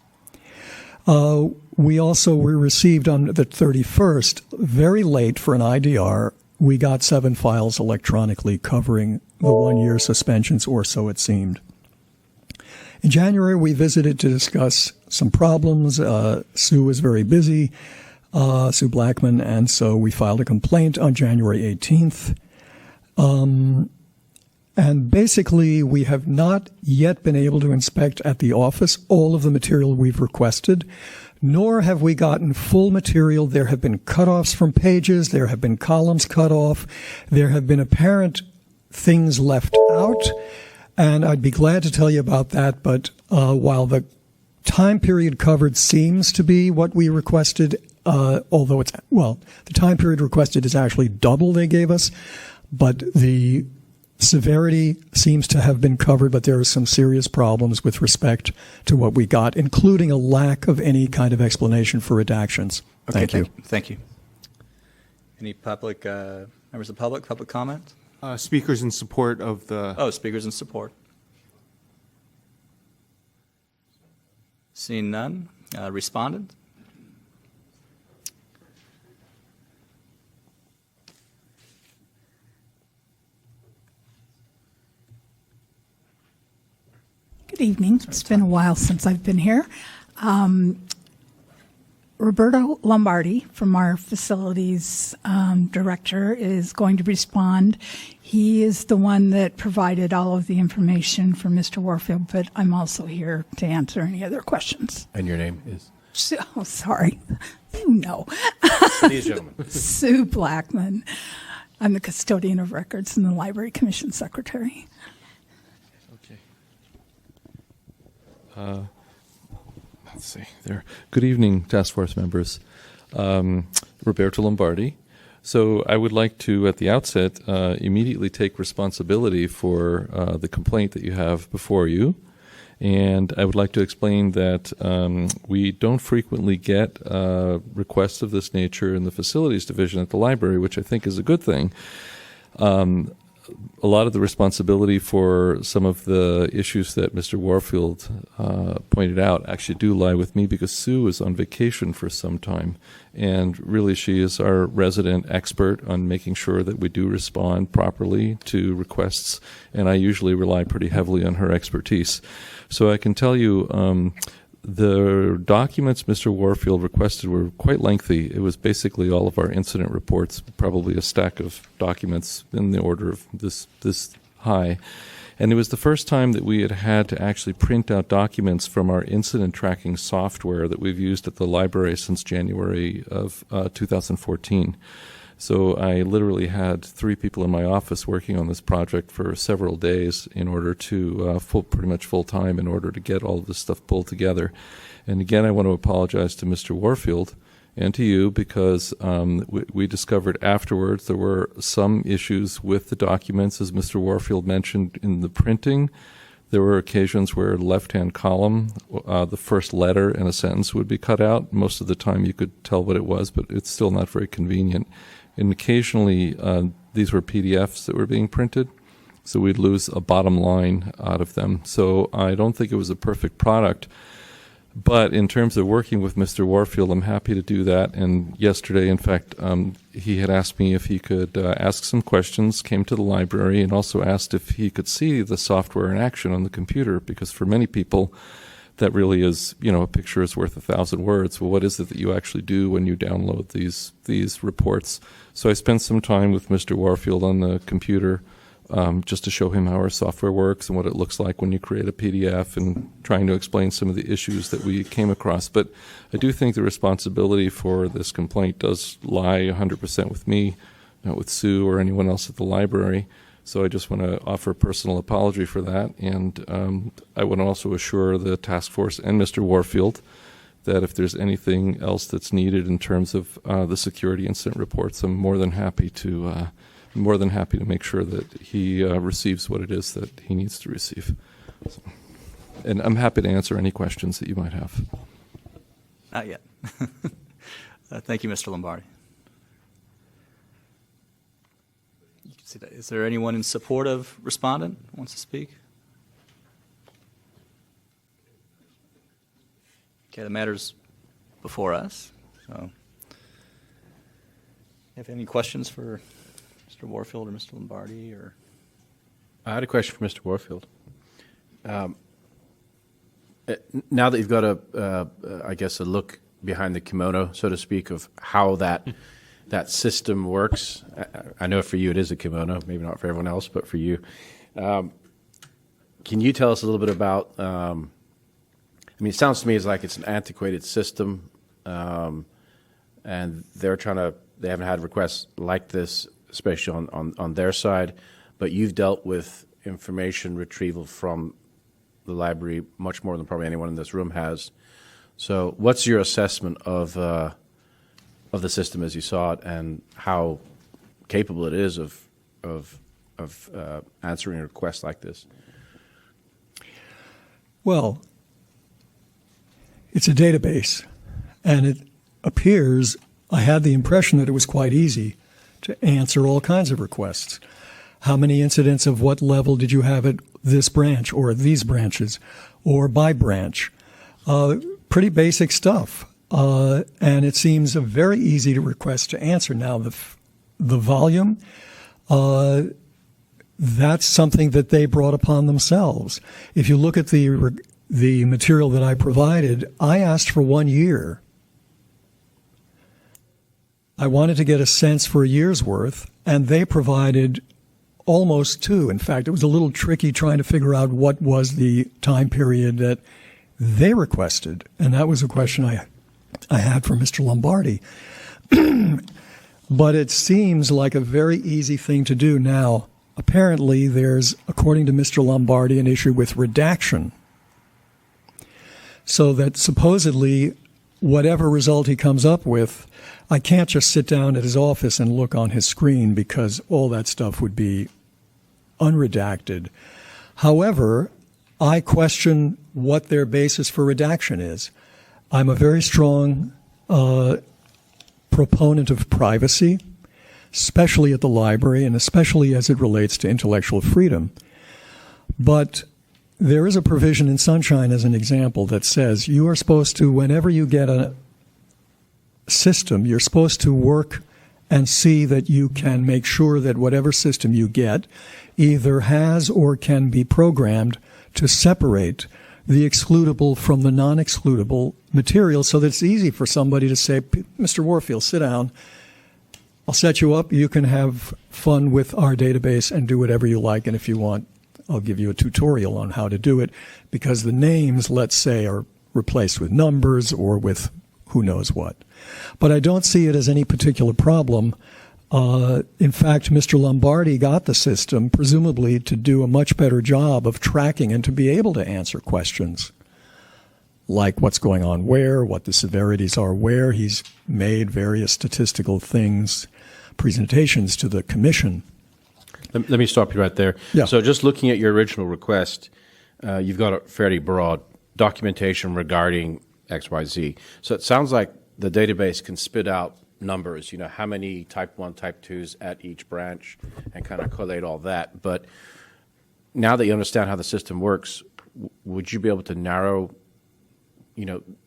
We received on the 31st, very late for an IDR, we got 7 files electronically covering the 1 year suspensions, or so it seemed. In January, we visited to discuss some problems. Sue was very busy, Sue Blackman, and so we filed a complaint on January 18th. And basically, we have not yet been able to inspect at the office all of the material we've requested, nor have we gotten full material. There have been cutoffs from pages. There have been columns cut off. There have been apparent things left out, and I'd be glad to tell you about that. But while the time period covered seems to be what we requested, although the time period requested is actually double they gave us, but the severity seems to have been covered, but there are some serious problems with respect to what we got, including a lack of any kind of explanation for redactions. Okay, Thank you. Thank you. Any public members of the public comment? Speakers in support of the... Oh, speakers in support. Seeing none. Respondent? Good evening. It's been a while since I've been here. Roberto Lombardi from our facilities director is going to respond. He is the one that provided all of the information for Mr. Warfield, but I'm also here to answer any other questions. And your name is? Oh, sorry. You know. Ladies and gentlemen. Sue Blackman. I'm the custodian of records and the Library Commission secretary. Let's see there. Good evening, task force members. Roberto Lombardi. So I would like to, at the outset, immediately take responsibility for the complaint that you have before you. And I would like to explain that we don't frequently get requests of this nature in the facilities division at the library, which I think is a good thing. A lot of the responsibility for some of the issues that Mr. Warfield pointed out actually do lie with me, because Sue is on vacation for some time. And really, she is our resident expert on making sure that we do respond properly to requests. And I usually rely pretty heavily on her expertise. So I can tell you, the documents Mr. Warfield requested were quite lengthy. It was basically all of our incident reports, probably a stack of documents in the order of this high. And it was the first time that we had to actually print out documents from our incident tracking software that we've used at the library since January of 2014. So I literally had 3 people in my office working on this project for several days in order to, pretty much full time, in order to get all of this stuff pulled together. And again, I want to apologize to Mr. Warfield and to you because we discovered afterwards there were some issues with the documents, as Mr. Warfield mentioned, in the printing. There were occasions where left-hand column, the first letter in a sentence would be cut out. Most of the time you could tell what it was, but it's still not very convenient. And occasionally these were PDFs that were being printed, so we'd lose a bottom line out of them. So I don't think it was a perfect product. But in terms of working with Mr. Warfield, I'm happy to do that. And yesterday, in fact, he had asked me if he could ask some questions, came to the library, and also asked if he could see the software in action on the computer, because for many people, that really is, a picture is worth 1,000 words. Well, what is it that you actually do when you download these reports? So I spent some time with Mr. Warfield on the computer, just to show him how our software works and what it looks like when you create a PDF, and trying to explain some of the issues that we came across. But I do think the responsibility for this complaint does lie 100% with me, not with Sue or anyone else at the library. So I just want to offer a personal apology for that. And I would also assure the task force and Mr. Warfield that if there's anything else that's needed in terms of the security incident reports, I'm more than happy to make sure that he receives what it is that he needs to receive. So, and I'm happy to answer any questions that you might have. Not yet. Thank you, Mr. Lombardi. You can see that. Is there anyone in support of respondent who wants to speak? Okay, the matter's before us. So, have any questions for Mr. Warfield or Mr. Lombardi? Or I had a question for Mr. Warfield. Now that you've got a look behind the kimono, so to speak, of how that system works. I know for you it is a kimono, maybe not for everyone else, but for you. Can you tell us a little bit about, it sounds to me as like it's an antiquated system, and they haven't had requests like this, especially on their side, but you've dealt with information retrieval from the library much more than probably anyone in this room has. So what's your assessment of the system as you saw it, and how capable it is of answering a request like this? Well, it's a database, and it appears, I had the impression that it was quite easy to answer all kinds of requests. How many incidents of what level did you have at this branch or these branches or by branch? Pretty basic stuff. And it seems a very easy to request to answer. Now, the volume, that's something that they brought upon themselves. If you look at the material that I provided, I asked for 1 year. I wanted to get a sense for a year's worth, and they provided almost 2. In fact, it was a little tricky trying to figure out what was the time period that they requested, and that was a question I had for Mr. Lombardi. But it seems like a very easy thing to do. Now, apparently there's, according to Mr. Lombardi, an issue with redaction. So that supposedly whatever result he comes up with, I can't just sit down at his office and look on his screen, because all that stuff would be unredacted. However, I question what their basis for redaction is. I'm a very strong proponent of privacy, especially at the library and especially as it relates to intellectual freedom. But there is a provision in Sunshine, as an example, that says you are supposed to, whenever you get a system, you're supposed to work and see that you can make sure that whatever system you get either has or can be programmed to separate the excludable from the non-excludable material, so that it's easy for somebody to say, Mr. Warfield, sit down. I'll set you up. You can have fun with our database and do whatever you like. And if you want, I'll give you a tutorial on how to do it, because the names, let's say, are replaced with numbers or with who knows what. But I don't see it as any particular problem. In fact, Mr. Lombardi got the system, presumably, to do a much better job of tracking and to be able to answer questions like what's going on where, what the severities are where. He's made various statistical things, presentations to the commission. Let me stop you right there. Yeah. So just looking at your original request, you've got a fairly broad documentation regarding XYZ. So it sounds like the database can spit out numbers, how many type 1, type 2s at each branch and kind of collate all that. But now that you understand how the system works, would you be able to narrow,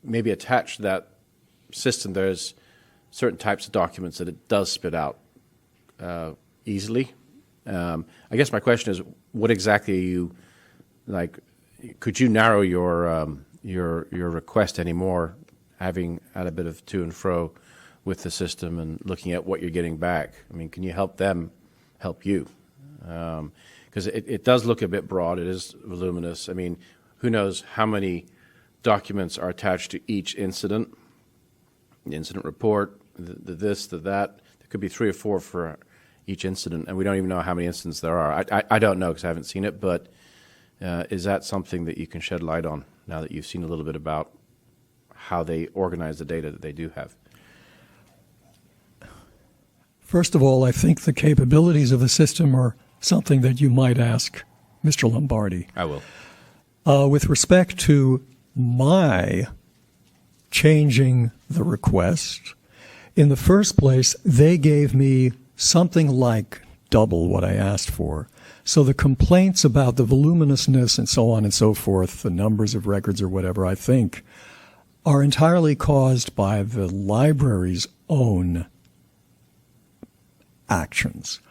maybe attach to that system, there's certain types of documents that it does spit out easily? I guess my question is, what exactly are you, could you narrow your request anymore, having had a bit of to and fro with the system and looking at what you're getting back? I mean, can you help them help you? Because it does look a bit broad. It is voluminous. I mean, who knows how many documents are attached to each incident, the incident report, the this, the that. There could be 3 or 4 for each incident, and we don't even know how many incidents there are. I don't know because I haven't seen it, but is that something that you can shed light on now that you've seen a little bit about how they organize the data that they do have? First of all, I think the capabilities of the system are something that you might ask Mr. Lombardi. I will. With respect to my changing the request, in the first place, they gave me something like double what I asked for. So the complaints about the voluminousness and so on and so forth, the numbers of records or whatever, I think, are entirely caused by the library's own actions.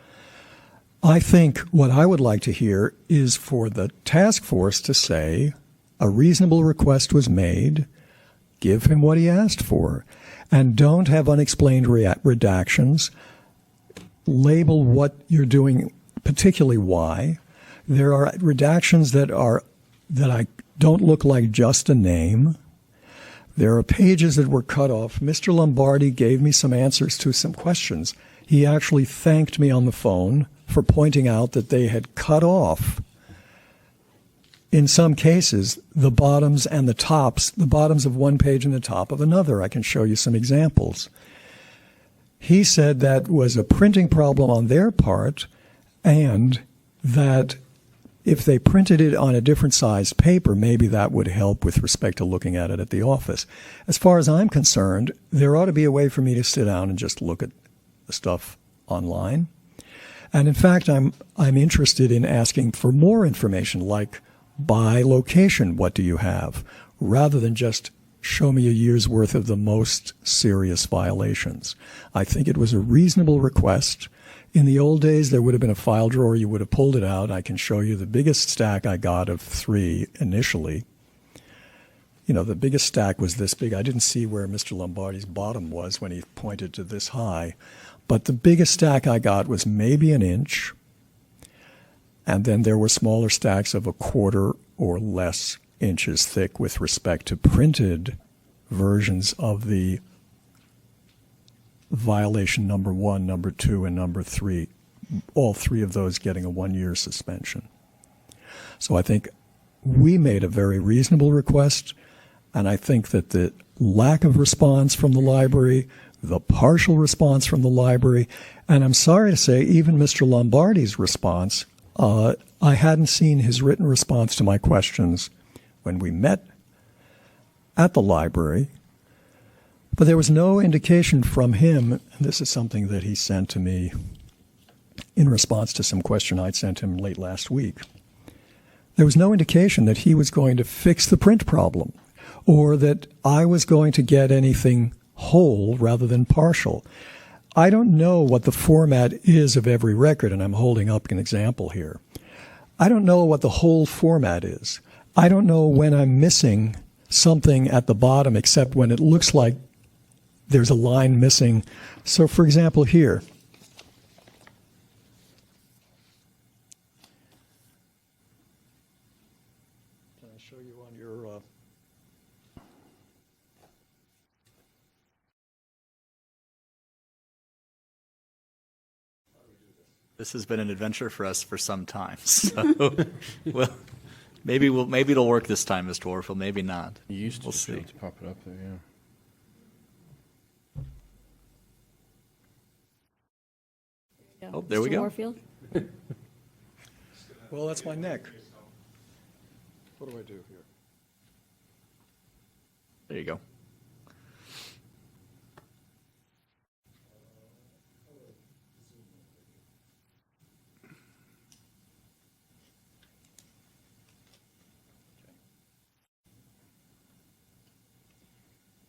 I think what I would like to hear is for the task force to say a reasonable request was made, give him what he asked for, and don't have unexplained redactions. Label what you're doing, particularly why. There are redactions that I don't look like just a name. There are pages that were cut off. Mr. Lombardi gave me some answers to some questions. He actually thanked me on the phone for pointing out that they had cut off, in some cases, the bottoms and the tops, the bottoms of one page and the top of another. I can show you some examples. He said that was a printing problem on their part, and that if they printed it on a different size paper, maybe that would help with respect to looking at it at the office. As far as I'm concerned, there ought to be a way for me to sit down and just look at the stuff online. And in fact, I'm interested in asking for more information, like by location, what do you have, rather than just show me a year's worth of the most serious violations. I think it was a reasonable request. In the old days, there would have been a file drawer. You would have pulled it out. I can show you the biggest stack I got of 3 initially. The biggest stack was this big. I didn't see where Mr. Lombardi's bottom was when he pointed to this high. But the biggest stack I got was maybe an inch. And then there were smaller stacks of 1/4 or less inches thick with respect to printed versions of the violation number 1, number 2, and number 3, all 3 of those getting a 1-year suspension. So I think we made a very reasonable request, and I think that the lack of response from the library, the partial response from the library, and I'm sorry to say even Mr. Lombardi's response, I hadn't seen his written response to my questions when we met at the library, but there was no indication from him, and this is something that he sent to me in response to some question I'd sent him late last week. There was no indication that he was going to fix the print problem or that I was going to get anything whole rather than partial. I don't know what the format is of every record, and I'm holding up an example here. I don't know what the whole format is. I don't know when I'm missing something at the bottom except when it looks like there's a line missing. So, for example, here. Can I show you on your... This has been an adventure for us for some time. So, well, Maybe it'll work this time, Mr. Warfield. Maybe not. You used to We'll just be able see. to pop it up there, yeah. Oh, there we Mr. go. Warfield? Well, that's my neck. What do I do here? There you go.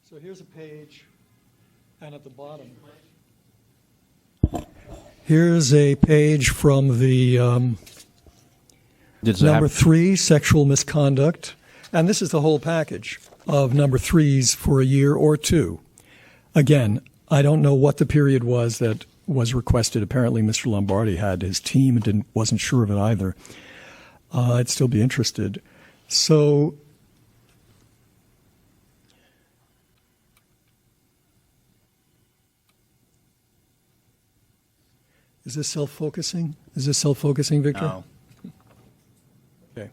So here's a page, and at the bottom, here's a page from the number 3, sexual misconduct, and this is the whole package of number 3s for a year or two. Again, I don't know what the period was that was requested. Apparently, Mr. Lombardi had his team and wasn't sure of it either. I'd still be interested. So. Is this self-focusing? Is this self-focusing, Victor? No. Okay.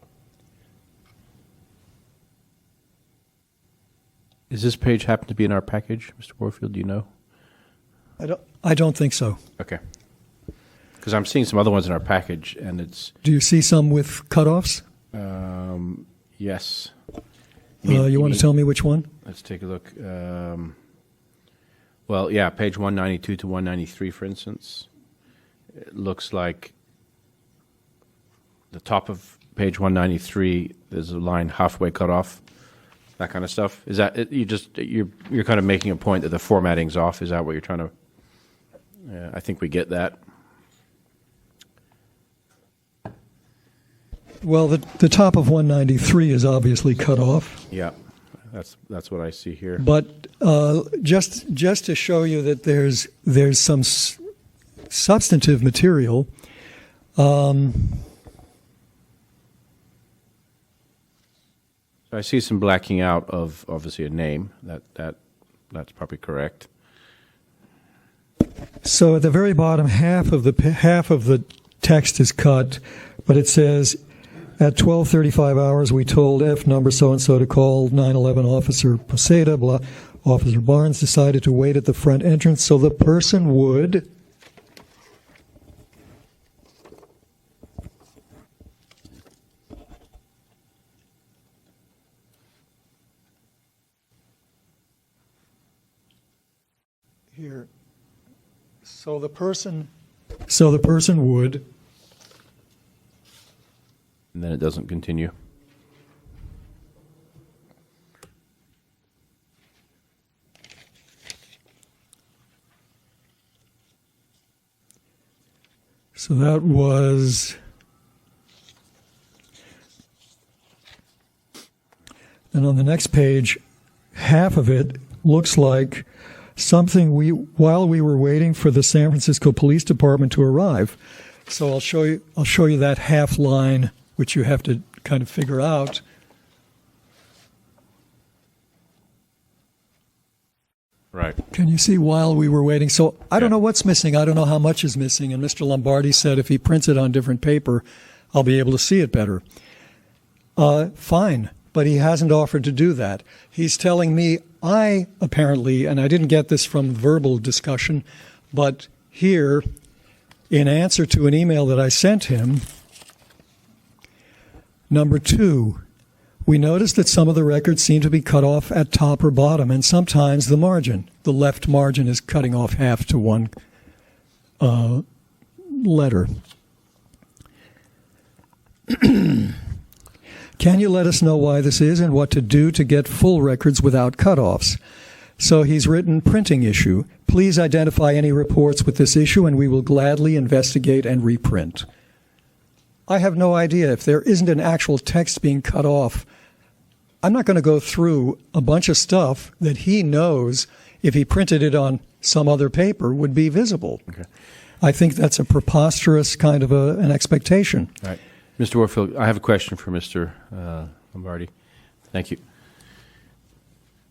Does this page happen to be in our package, Mr. Warfield? Do you know? I don't think so. Okay. Because I'm seeing some other ones in our package, and it's Do you see some with cutoffs? yes. You want to tell me which one? Let's take a look. Well, yeah, page 192 to 193, for instance. It looks like the top of page 193. There's a line halfway cut off. That kind of stuff. Is that it, you're kind of making a point that the formatting's off? Is that what you're trying to? I think we get that. Well, the top of 193 is obviously cut off. Yeah, that's what I see here. But just to show you that there's some substantive material. I see some blacking out of obviously a name. That's probably correct. So at the very bottom, half of the text is cut, but it says, at 12:35 hours, we told F number so-and-so to call 911 Officer Posada. Blah. Officer Barnes decided to wait at the front entrance so the person would... Here. So the person would... And then it doesn't continue. So that was... And on the next page, half of it looks like something while we were waiting for the San Francisco Police Department to arrive. So I'll show you that half line, which you have to kind of figure out. Right. Can you see while we were waiting? So I don't know what's missing. I don't know how much is missing. And Mr. Lombardi said if he prints it on different paper, I'll be able to see it better. Fine. But he hasn't offered to do that. He's telling me I apparently, and I didn't get this from verbal discussion, but here, in answer to an email that I sent him, number 2, we noticed that some of the records seem to be cut off at top or bottom, and sometimes the margin. The left margin is cutting off half to one letter. Can you let us know why this is and what to do to get full records without cutoffs? So he's written printing issue. Please identify any reports with this issue and we will gladly investigate and reprint. I have no idea if there isn't an actual text being cut off. I'm not going to go through a bunch of stuff that he knows if he printed it on some other paper would be visible. Okay. I think that's a preposterous kind of an expectation. All right. Mr. Warfield, I have a question for Mr. Lombardi. Thank you.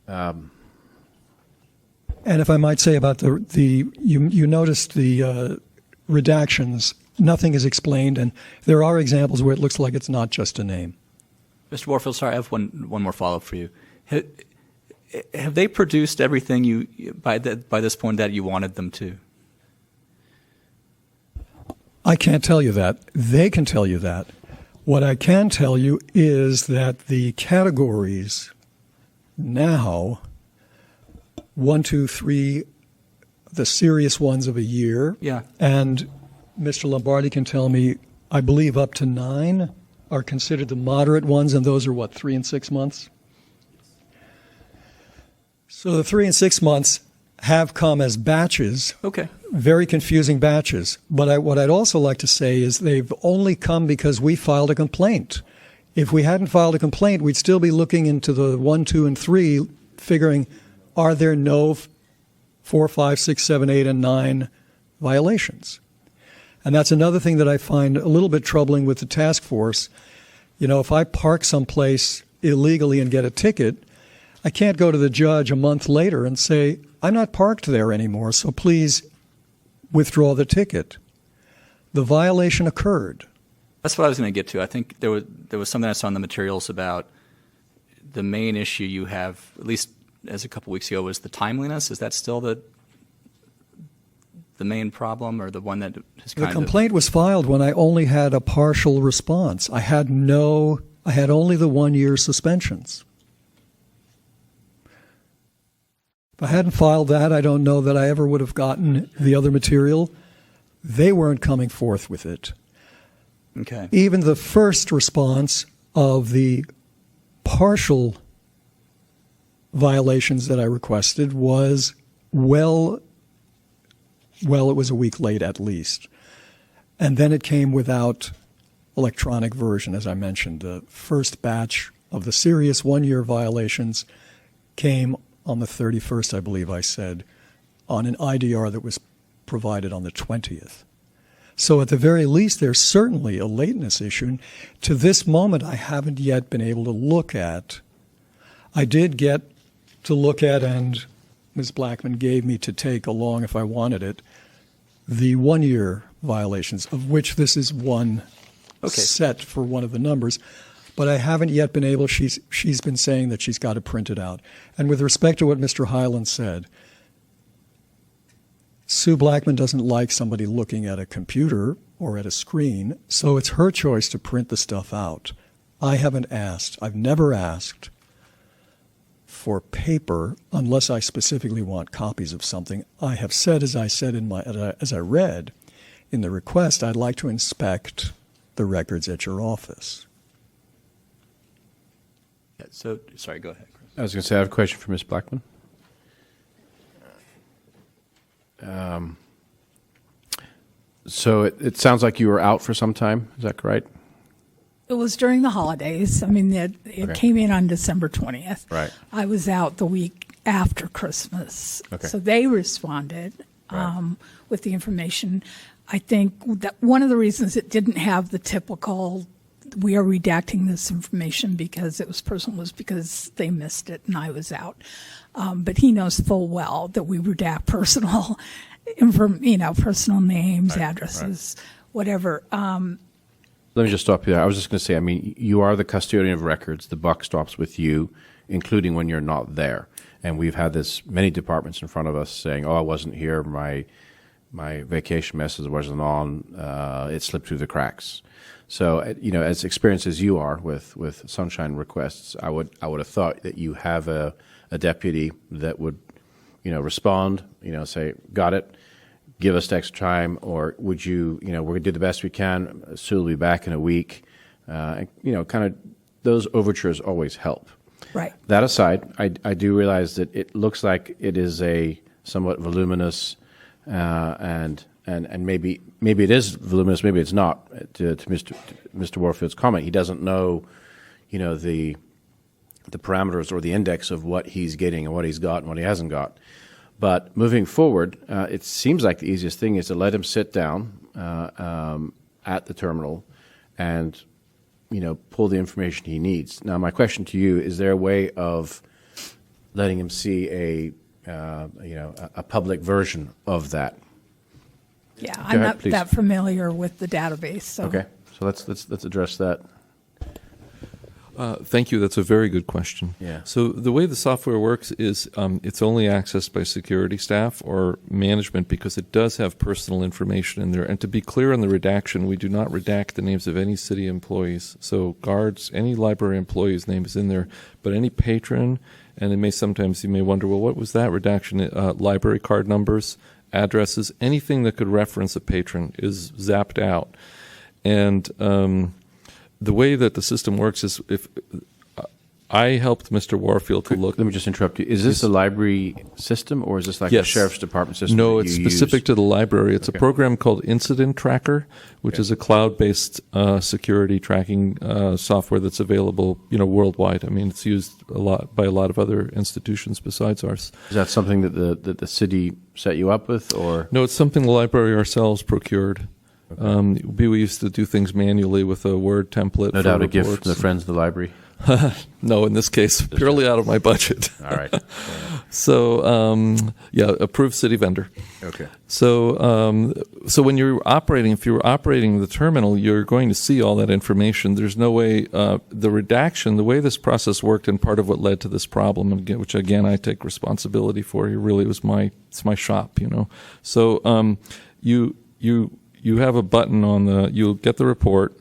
And if I might say about you noticed the redactions, nothing is explained, and there are examples where it looks like it's not just a name. Mr. Warfield, sorry, I have one more follow-up for you. Have they produced everything by this point that you wanted them to? I can't tell you that. They can tell you that. What I can tell you is that the categories now, 1, 2, 3, the serious ones of a year. Yeah. And Mr. Lombardi can tell me, I believe up to 9 are considered the moderate ones, and those are what, 3 and 6 months? So the 3 and 6 months have come as batches. Okay. Very confusing batches. But what I'd also like to say is they've only come because we filed a complaint. If we hadn't filed a complaint, we'd still be looking into the 1, 2, and 3, figuring, are there no 4, 5, 6, 7, 8, and 9 violations? And that's another thing that I find a little bit troubling with the task force. You know, if I park someplace illegally and get a ticket, I can't go to the judge a month later and say, I'm not parked there anymore, so please withdraw the ticket. The violation occurred. That's what I was going to get to. I think there was something I saw in the materials about the main issue you have, at least as a couple weeks ago, was the timeliness. Is that still the main problem, or the one that has The complaint was filed when I only had a partial response. I had only the 1-year suspensions. If I hadn't filed that, I don't know that I ever would have gotten the other material. They weren't coming forth with it. Okay. Even the first response of the partial violations that I requested was it was a week late at least. And then it came without electronic version, as I mentioned. The first batch of the serious 1-year violations came on the 31st, I believe I said, on an IDR that was provided on the 20th. So at the very least, there's certainly a lateness issue. To this moment, I haven't yet been able to look at. I did get to look at, and Ms. Blackman gave me to take along if I wanted it, the 1-year violations, of which this is one set for one of the numbers. But I haven't yet been able, she's been saying that she's got it printed out. And with respect to what Mr. Hyland said, Sue Blackman doesn't like somebody looking at a computer or at a screen, so it's her choice to print the stuff out. I haven't asked. I've never asked for paper unless I specifically want copies of something. I have said, as I read in the request, I'd like to inspect the records at your office. Yeah, so, sorry, go ahead, Chris. I was going to say, I have a question for Ms. Blackman. So it sounds like you were out for some time. Is that correct? It was during the holidays. I mean, it came in on December 20th. Right. I was out the week after Christmas. Okay. So they responded with the information. I think that one of the reasons it didn't have the typical, we are redacting this information because it was personal, was because they missed it and I was out. But he knows full well that we redact personal personal names, addresses, whatever. Let me just stop you there. I was just going to say, I mean, you are the custodian of records. The buck stops with you, including when you're not there. And we've had many departments in front of us saying, oh, I wasn't here. My vacation message wasn't on. It slipped through the cracks. So, as experienced as you are with Sunshine requests, I would have thought that you have a deputy that would, respond, say, got it, give us extra time, or would you, we're going to do the best we can, Sue will be back in a week. Kind of those overtures always help. Right. That aside, I do realize that it looks like it is a somewhat voluminous, and maybe it is voluminous, maybe it's not. To Mr. Warfield's comment, he doesn't know, the parameters or the index of what he's getting and what he's got and what he hasn't got. But moving forward, it seems like the easiest thing is to let him sit down at the terminal and, pull the information he needs. Now, my question to you, is there a way of letting him see a public version of that? Yeah, Go I'm ahead, not please. that familiar with the database. So. Okay, so let's address that. Thank you. That's a very good question. Yeah. So the way the software works is it's only accessed by security staff or management because it does have personal information in there. And to be clear on the redaction, we do not redact the names of any city employees. So guards, any library employee's name is in there, but any patron, and it may sometimes you may wonder, well, what was that redaction? Library card numbers, addresses, anything that could reference a patron is zapped out. And the way that the system works is if I helped Mr. Warfield to look. Let me just interrupt you. Is this a library system, or is this like Yes. a sheriff's department system? No, that it's you specific use? to the library. It's Okay. a program called Incident Tracker, which Okay. is a cloud-based security tracking software that's available, worldwide. I mean, it's used a lot by a lot of other institutions besides ours. Is that something that the city set you up with, or No, it's something the library ourselves procured. We used to do things manually with a Word template. no for doubt a gift reports. from the Friends of the Library? No, in this case, purely out of my budget. All right. So, approved city vendor. Okay. So when you're operating, if you're operating the terminal, you're going to see all that information. There's no way, the redaction, the way this process worked, and part of what led to this problem, which again I take responsibility for. It really was it's my shop, So you have a button on you'll get the report.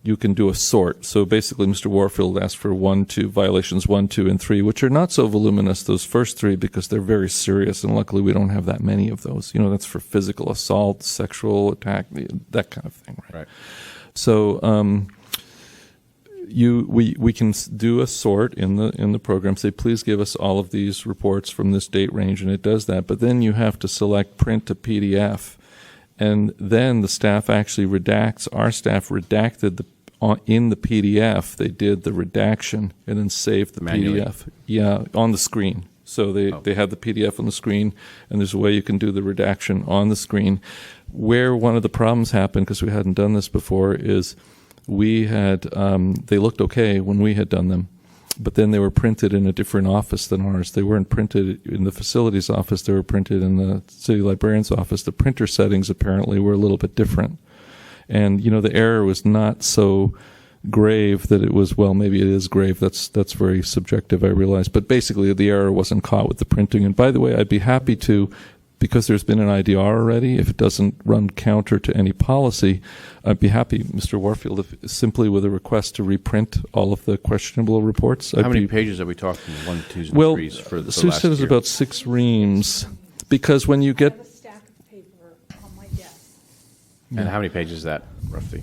You can do a sort. So basically, Mr. Warfield asked for violations 1, 2, and 3, which are not so voluminous, those first 3, because they're very serious, and luckily we don't have that many of those. That's for physical assault, sexual attack, that kind of thing, right? So we can do a sort in the program, say, please give us all of these reports from this date range, and it does that. But then you have to select print to PDF. And then the staff actually redacts. Our staff redacted in the PDF. They did the redaction and then saved the Manually? PDF. Yeah, on the screen. So they have the PDF on the screen, and there's a way you can do the redaction on the screen. Where one of the problems happened, because we hadn't done this before, is they looked okay when we had done them. But then they were printed in a different office than ours. They weren't printed in the facilities office. They were printed in the city librarian's office. The printer settings apparently were a little bit different. And, the error was not so grave that it was, well, maybe it is grave. That's very subjective, I realize. But basically, the error wasn't caught with the printing. And by the way, I'd be happy to, because there's been an IDR already, if it doesn't run counter to any policy, I'd be happy, Mr. Warfield, if simply with a request to reprint all of the questionable reports. How many pages are we talking? 1, 2s, and 3s for the Sue last said it's year? about 6 reams, because when you get... I have a stack of paper on my desk. And how many pages is that, roughly?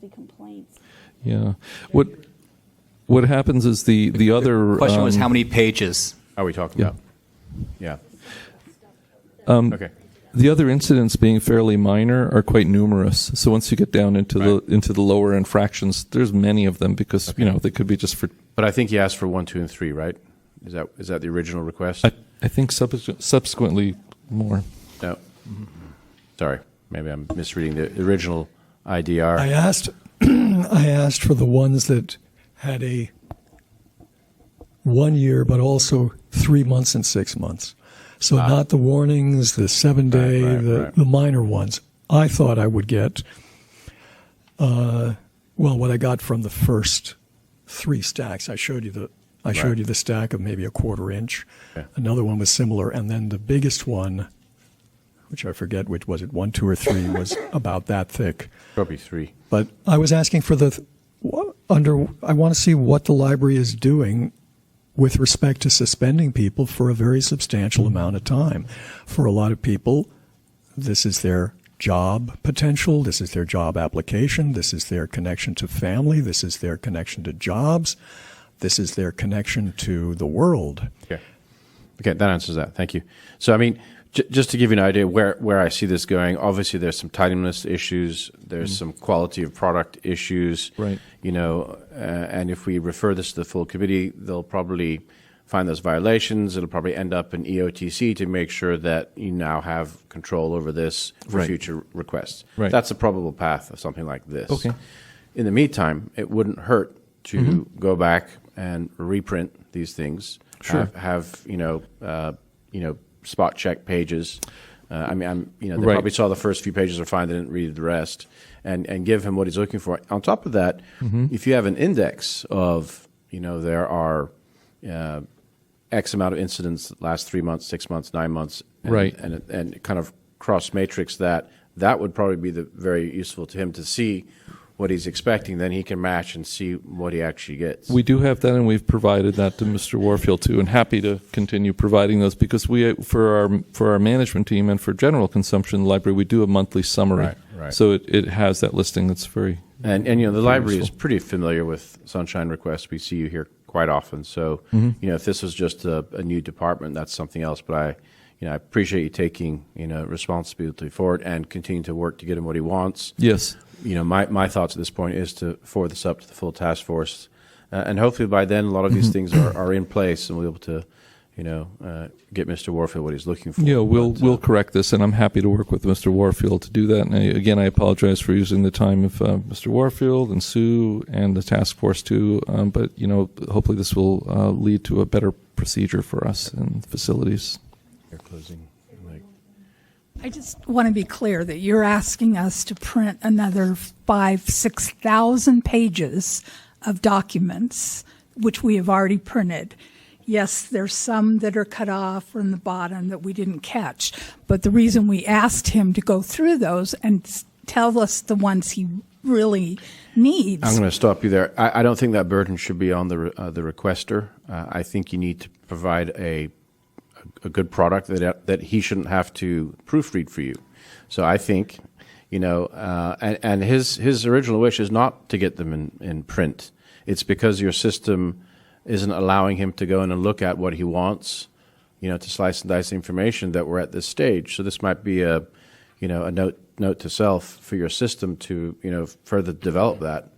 The complaints. Yeah. What happens is the other... Question was how many pages? Are we talking about? Yeah. Um, Okay. The other incidents, being fairly minor, are quite numerous. So once you get down into the lower infractions, there's many of them because they could be just for. But I think he asked for 1, 2, and 3, right? Is that the original request? I think subsequently more. No. Sorry, maybe I'm misreading the original IDR. I asked for the ones that had a 1 year, but also 3 months and 6 months. So not the warnings, the 7-day, Right. the minor ones. I thought I would get, what I got from the first 3 stacks. I showed you the stack of maybe a 1/4 inch. Okay. Another one was similar, and then the biggest one, which I forget which was it, 1, 2, or 3, was about that thick. Probably 3. But I was asking for I want to see what the library is doing with respect to suspending people for a very substantial amount of time. For a lot of people, this is their job potential, this is their job application, this is their connection to family, this is their connection to jobs, this is their connection to the world. Okay, that answers that. Thank you. So, I mean, just to give you an idea where I see this going, obviously there's some timeliness issues, there's some quality of product issues, Right. And if we refer this to the full committee, they'll probably find those violations. It'll probably end up in EOTC to make sure that you now have control over this for Right. future requests. Right. That's a probable path of something like this. Okay. In the meantime, it wouldn't hurt to go back and reprint these things. Sure. Have spot check pages they Right. probably saw the first few pages are fine, they didn't read the rest, and give him what he's looking for. On top of that, if you have an index of, there are X amount of incidents that last 3 months, 6 months, 9 months, Right. and kind of cross matrix that would probably be very useful to him to see what he's expecting. Then he can match and see what he actually gets. We do have that, and we've provided that to Mr. Warfield too, and happy to continue providing those because for our management team and for general consumption in the library, we do a monthly summary. Right. So it has that listing that's very And the library is useful. pretty familiar with Sunshine requests. We see you here quite often. So if this was just a new department, that's something else. But I appreciate you taking responsibility for it and continue to work to get him what he wants. Yes. My thoughts at this point is to forward this up to the full task force, and hopefully by then a lot of these things are in place, and we'll be able to, get Mr. Warfield what he's looking for. Yeah, we'll correct this, and I'm happy to work with Mr. Warfield to do that. And I apologize for using the time of Mr. Warfield and Sue and the task force too. But hopefully this will lead to a better procedure for us and facilities. You're closing. I just want to be clear that you're asking us to print another 6,000 pages of documents, which we have already printed. Yes, there's some that are cut off from the bottom that we didn't catch. But the reason we asked him to go through those and tell us the ones he really needs. I'm going to stop you there. I don't think that burden should be on the requester. I think you need to provide a good product that he shouldn't have to proofread for you. So I think, and his original wish is not to get them in print. It's because your system isn't allowing him to go in and look at what he wants, to slice and dice the information that we're at this stage. So this might be a note to self for your system to, further develop that.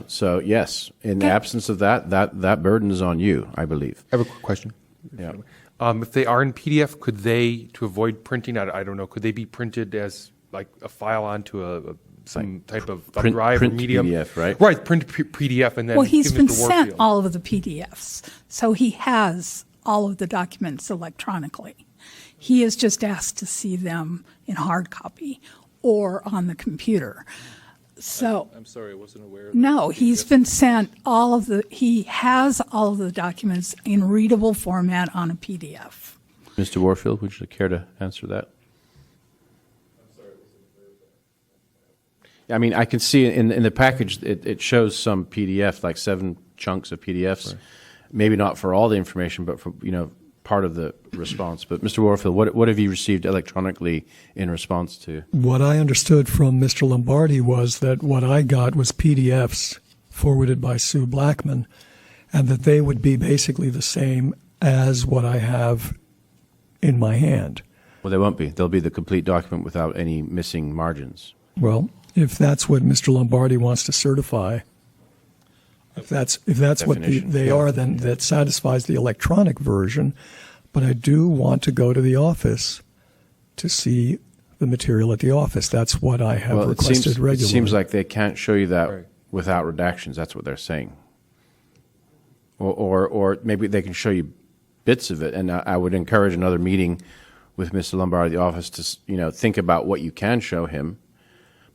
So yes, in the absence of that burden is on you, I believe. I have a quick question. Yeah. If they are in PDF, could they, to avoid printing, I don't know, could they be printed as like a file onto some type of thumb drive or medium? PDF, right? Right, print PDF and then Well, he's give been Mr. sent Warfield. all of the PDFs, so he has all of the documents electronically. He is just asked to see them in hard copy or on the computer. So I'm sorry, I wasn't aware of no, he's been sent he has all of the documents in readable format on a PDF. Mr. Warfield, would you care to answer that? I mean, I can see in the package it shows some PDF, like 7 chunks of PDFs. Right. Maybe not for all the information, but for part of the response. But Mr. Warfield, what have you received electronically in response to? What I understood from Mr. Lombardi was that what I got was PDFs forwarded by Sue Blackman, and that they would be basically the same as what I have in my hand. Well, they won't be. They'll be the complete document without any missing margins. Well, if that's what Mr. Lombardi wants to certify, if that's what they are, then that satisfies the electronic version. But I do want to go to the office to see the material at the office. That's what I have requested regularly. It seems like they can't show you that Right. without redactions. That's what they're saying. Or maybe they can show you bits of it. And I would encourage another meeting with Mr. Lombardi at the office to think about what you can show him.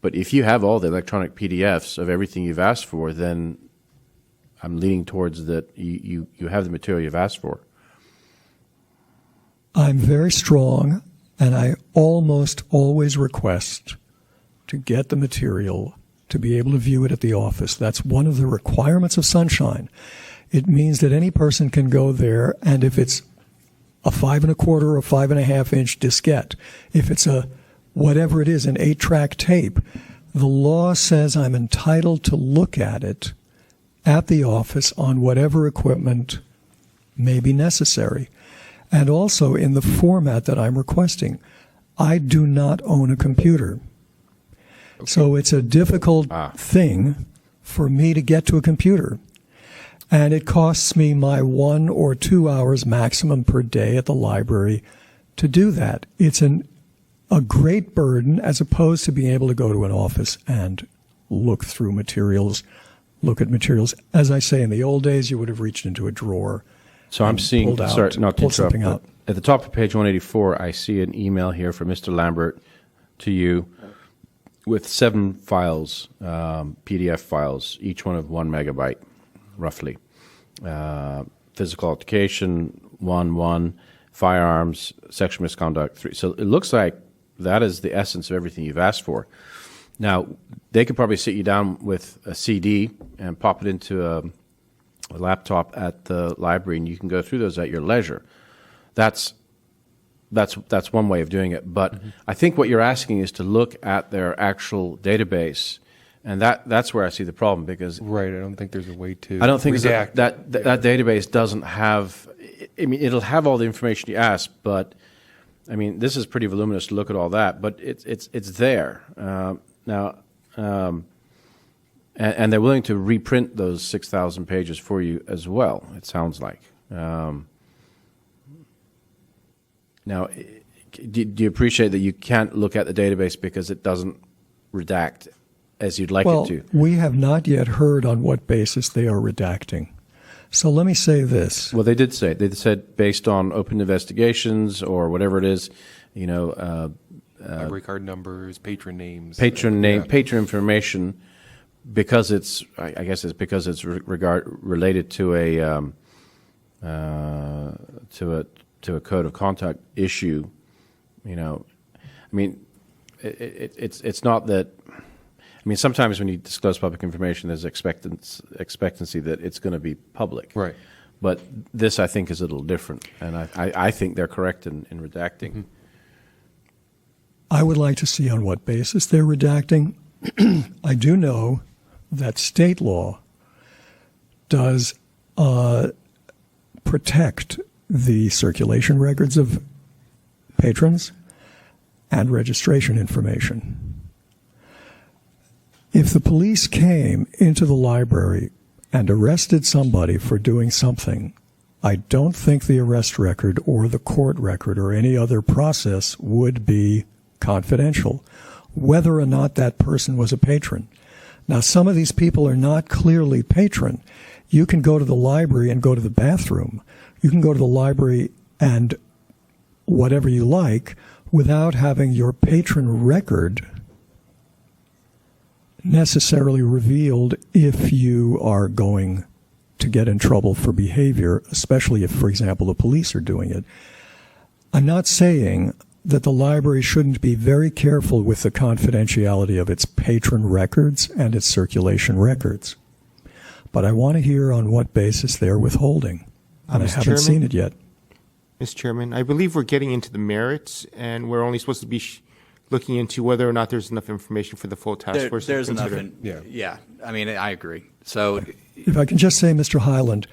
But if you have all the electronic PDFs of everything you've asked for, then I'm leaning towards that you have the material you've asked for. I'm very strong, and I almost always request to get the material to be able to view it at the office. That's one of the requirements of Sunshine. It means that any person can go there, and if it's a 5 1/4 or 5 1/2 inch diskette, if it's a whatever it is, an 8-track tape, the law says I'm entitled to look at it at the office on whatever equipment may be necessary. And also in the format that I'm requesting. I do not own a computer. Okay. So it's a difficult thing for me to get to a computer. And it costs me my 1 or 2 hours maximum per day at the library to do that. It's a great burden as opposed to being able to go to an office and look through materials, look at materials. As I say, in the old days, you would have reached into a drawer. So I'm seeing, sorry, not to interrupt, at the top of page 184, I see an email here from Mr. Lambert to you with 7 files, PDF files, each one of 1 megabyte, roughly. Physical altercation, 1, firearms, sexual misconduct, 3. So it looks like that is the essence of everything you've asked for. Now, they could probably sit you down with a CD and pop it into a laptop at the library, and you can go through those at your leisure. That's one way of doing it. But I think what you're asking is to look at their actual database, and that's where I see the problem, because Right, I don't think there's a way to I don't think redact that database doesn't have. I mean, it'll have all the information you ask, but I mean, this is pretty voluminous to look at all that. But it's there now, and they're willing to reprint those 6,000 pages for you as well. It sounds like. Now, do you appreciate that you can't look at the database because it doesn't redact as you'd like Well, it to? we have not yet heard on what basis they are redacting. So let me say this. Well, they did say it. They said based on open investigations or whatever it is, library card numbers, patron names, patron name, yeah. patron information, because it's I guess it's because it's related to a code of conduct issue. I mean, it's not that. I mean, sometimes when you disclose public information, there's expectancy that it's going to be public. Right. But this, I think, is a little different, and I think they're correct in redacting. Mm-hmm. I would like to see on what basis they're redacting. I do know that state law does protect the circulation records of patrons and registration information. If the police came into the library and arrested somebody for doing something, I don't think the arrest record or the court record or any other process would be confidential, whether or not that person was a patron. Now, some of these people are not clearly patron. You can go to the library and go to the bathroom. You can go to the library and whatever you like without having your patron record necessarily revealed if you are going to get in trouble for behavior, especially if, for example, the police are doing it. I'm not saying that the library shouldn't be very careful with the confidentiality of its patron records and its circulation records. But I want to hear on what basis they're withholding. And I Mr. haven't Chairman? seen it yet. Mr. Chairman, I believe we're getting into the merits, and we're only supposed to be looking into whether or not there's enough information for the full task force. to There's enough. consider. Yeah. I mean, I agree. So If I can just say, Mr. Highland,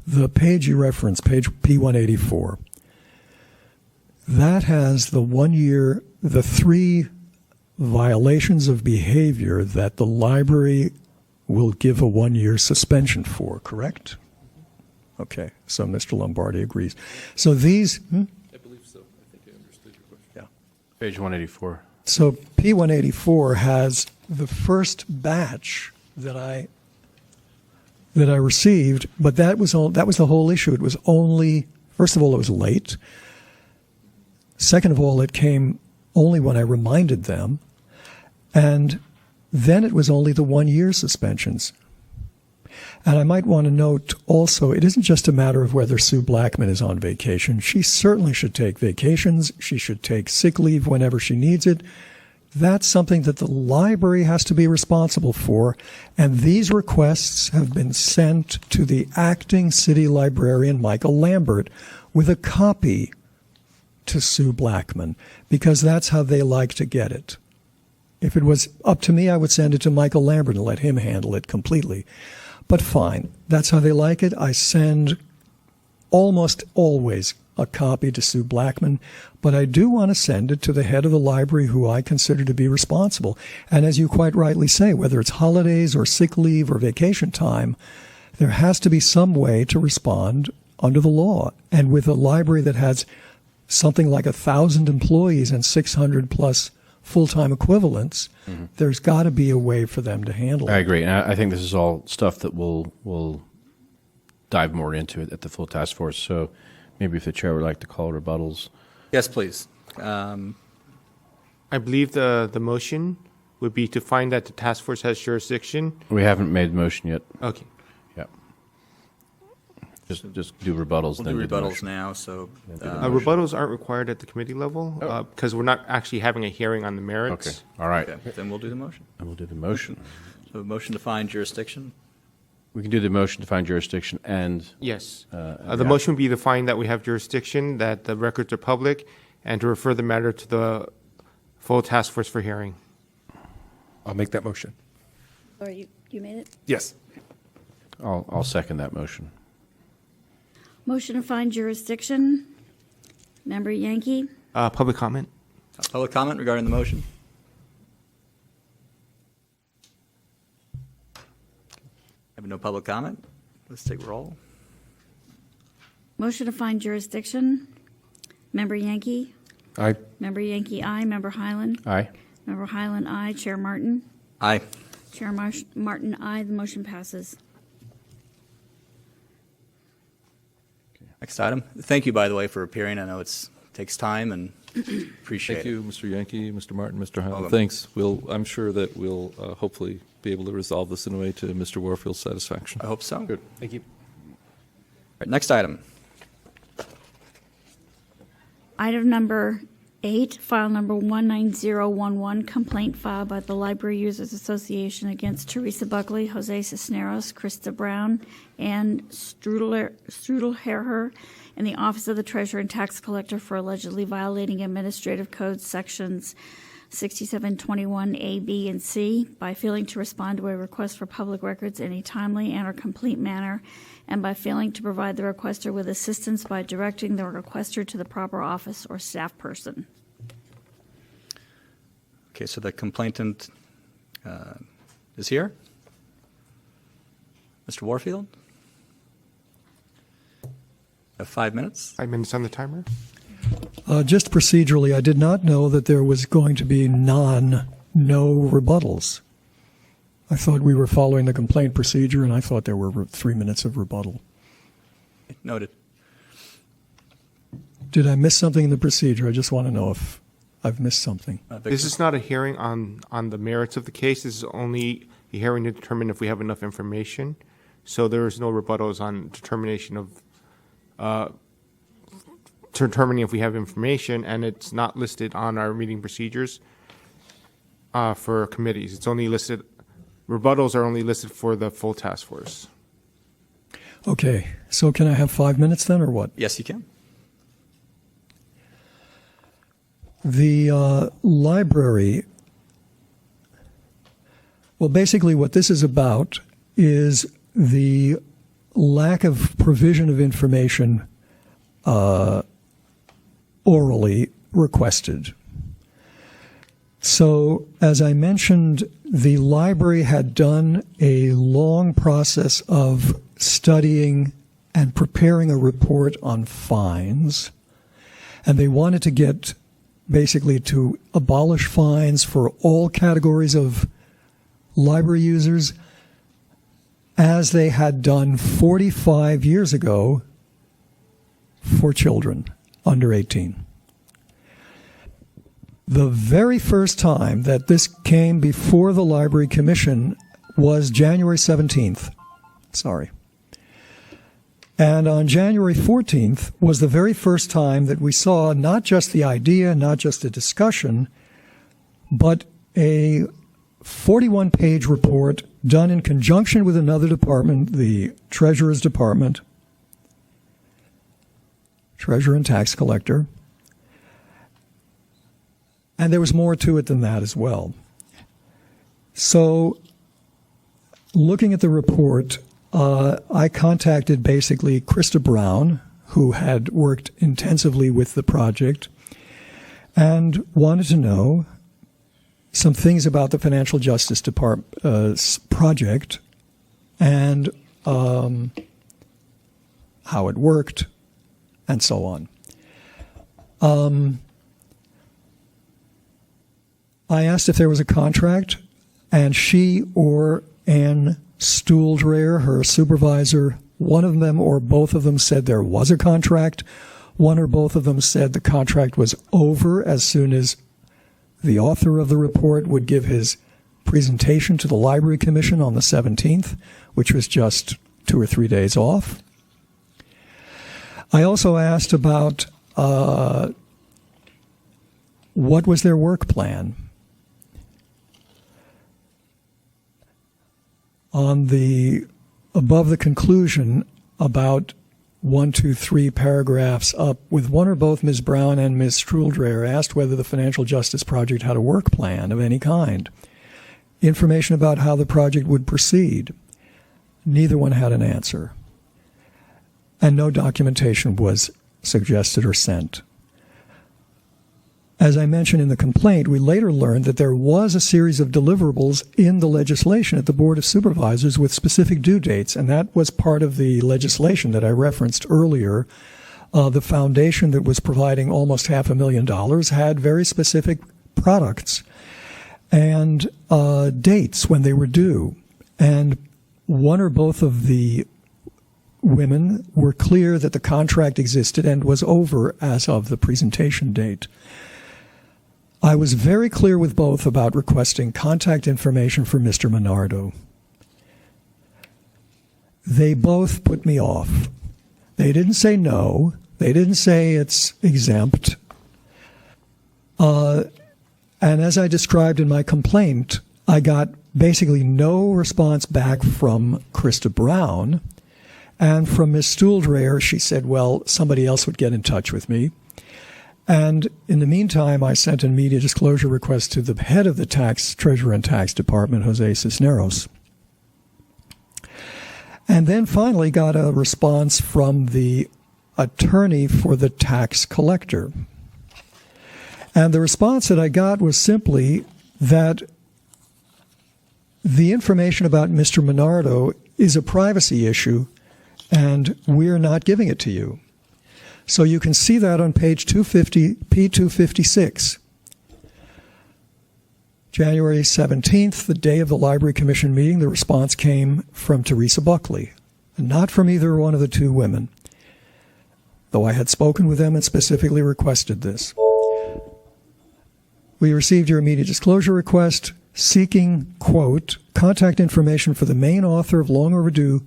the page you referenced, page P184, that has the 3 violations of behavior that the library will give a 1-year suspension for, correct? Okay, so Mr. Lombardi agrees. So these, I believe so. I think I understood your question. yeah. Page 184. So P184 has the first batch that I received, but that was the whole issue. It was only, first of all, it was late. Second of all, it came only when I reminded them. And then it was only the 1-year suspensions. And I might want to note also, it isn't just a matter of whether Sue Blackman is on vacation. She certainly should take vacations. She should take sick leave whenever she needs it. That's something that the library has to be responsible for. And these requests have been sent to the acting city librarian, Michael Lambert, with a copy to Sue Blackman, because that's how they like to get it. If it was up to me, I would send it to Michael Lambert and let him handle it completely. But fine, that's how they like it. I send almost always a copy to Sue Blackman, but I do want to send it to the head of the library who I consider to be responsible. And as you quite rightly say, whether it's holidays or sick leave or vacation time, there has to be some way to respond under the law. And with a library that has something like 1,000 employees and 600 plus full-time equivalents, there's got to be a way for them to handle it. I agree, and I think this is all stuff that we'll dive more into it at the full task force. So Maybe if the chair would like to call rebuttals. Yes, please. I believe the motion would be to find that the task force has jurisdiction. We haven't made the motion yet. Okay. Yeah. Just do rebuttals. We'll then do the rebuttals motion. now, so. Rebuttals aren't required at the committee level because we're not actually having a hearing on the Okay. merits. All right. Okay, then we'll do the motion. And we'll do the motion. So a motion to find jurisdiction. We can do the motion to find jurisdiction and Yes. the The motion would be to find that we have jurisdiction, that the records are public, and to refer the matter to the full task force for hearing. I'll make that motion. Or you made it? Yes. I'll second that motion. Motion to find jurisdiction. Member Yankee? Public comment? Public comment regarding the motion? Have no public comment? Let's take roll. Motion to find jurisdiction. Member Yankee? Aye. Member Yankee, aye. Member Highland? Aye. Member Highland, aye. Chair Martin? Aye. Chair Martin, aye. The motion passes. Next item. Thank you, by the way, for appearing. I know it takes time and appreciate Thank it. you, Mr. Yankee, Mr. Martin, Mr. Highland. Welcome. Thanks. I'm sure that we'll hopefully be able to resolve this in a way to Mr. Warfield's satisfaction. I hope so. Good. Thank you. All right, next item. Item number 8, file number 19011, complaint filed by the Library Users Association against Teresa Buckley, Jose Cisneros, Krista Brown, and Strudelherher in the Office of the Treasurer and Tax Collector for allegedly violating Administrative Code sections 6721 A, B, and C by failing to respond to a request for public records in a timely and or complete manner, and by failing to provide the requester with assistance by directing the requester to the proper office or staff person. Okay, so the complainant is here. Mr. Warfield? Have 5 minutes? 5 minutes on the timer? Just procedurally, I did not know that there was going to be no rebuttals. I thought we were following the complaint procedure, and I thought there were 3 minutes of rebuttal. Noted. Did I miss something in the procedure? I just want to know if I've missed something. Victor? This is not a hearing on the merits of the case. This is only a hearing to determine if we have enough information. So there is no rebuttals on determination of determining if we have information, and it's not listed on our meeting procedures for committees. It's only listed, rebuttals are only listed for the full task force. Okay, so can I have 5 minutes then, or what? Yes, you can. The library, well, basically what this is about is the lack of provision of information orally requested. So, as I mentioned, the library had done a long process of studying and preparing a report on fines, and they wanted to get basically to abolish fines for all categories of library users, as they had done 45 years ago for children under 18. The very first time that this came before the Library Commission was January 17th. Sorry. And on January 14th was the very first time that we saw not just the idea, not just a discussion, but a 41-page report done in conjunction with another department, the Treasurer's Department, Treasurer and Tax Collector. And there was more to it than that as well. So, looking at the report, I contacted basically Krista Brown, who had worked intensively with the project, and wanted to know some things about the Financial Justice Department project and how it worked, and so on. I asked if there was a contract, and she or Ann Stuhldreher, her supervisor, One of them or both of them said there was a contract. One or both of them said the contract was over as soon as the author of the report would give his presentation to the Library Commission on the 17th, which was just 2 or 3 days off. I also asked about what was their work plan. Above the conclusion, about 1, 2, 3 paragraphs up, with one or both Ms. Brown and Ms. Struldreher asked whether the Financial Justice Project had a work plan of any kind. Information about how the project would proceed. Neither one had an answer. And no documentation was suggested or sent. As I mentioned in the complaint, we later learned that there was a series of deliverables in the legislation at the Board of Supervisors with specific due dates, and that was part of the legislation that I referenced earlier. The foundation that was providing almost $500,000 had very specific products and dates when they were due. And one or both of the women were clear that the contract existed and was over as of the presentation date. I was very clear with both about requesting contact information for Mr. Minardo. They both put me off. They didn't say no. They didn't say it's exempt. And as I described in my complaint, I got basically no response back from Krista Brown. And from Ms. Stuhldreher, she said, well, somebody else would get in touch with me. And in the meantime, I sent a media disclosure request to the head of the Treasurer and Tax Department, Jose Cisneros. And then finally got a response from the attorney for the tax collector. And the response that I got was simply that the information about Mr. Minardo is a privacy issue, and we're not giving it to you. So you can see that on page 250, P256. January 17th, the day of the Library Commission meeting, the response came from Teresa Buckley, not from either one of the two women, though I had spoken with them and specifically requested this. We received your immediate disclosure request seeking, quote, contact information for the main author of Long Overdue,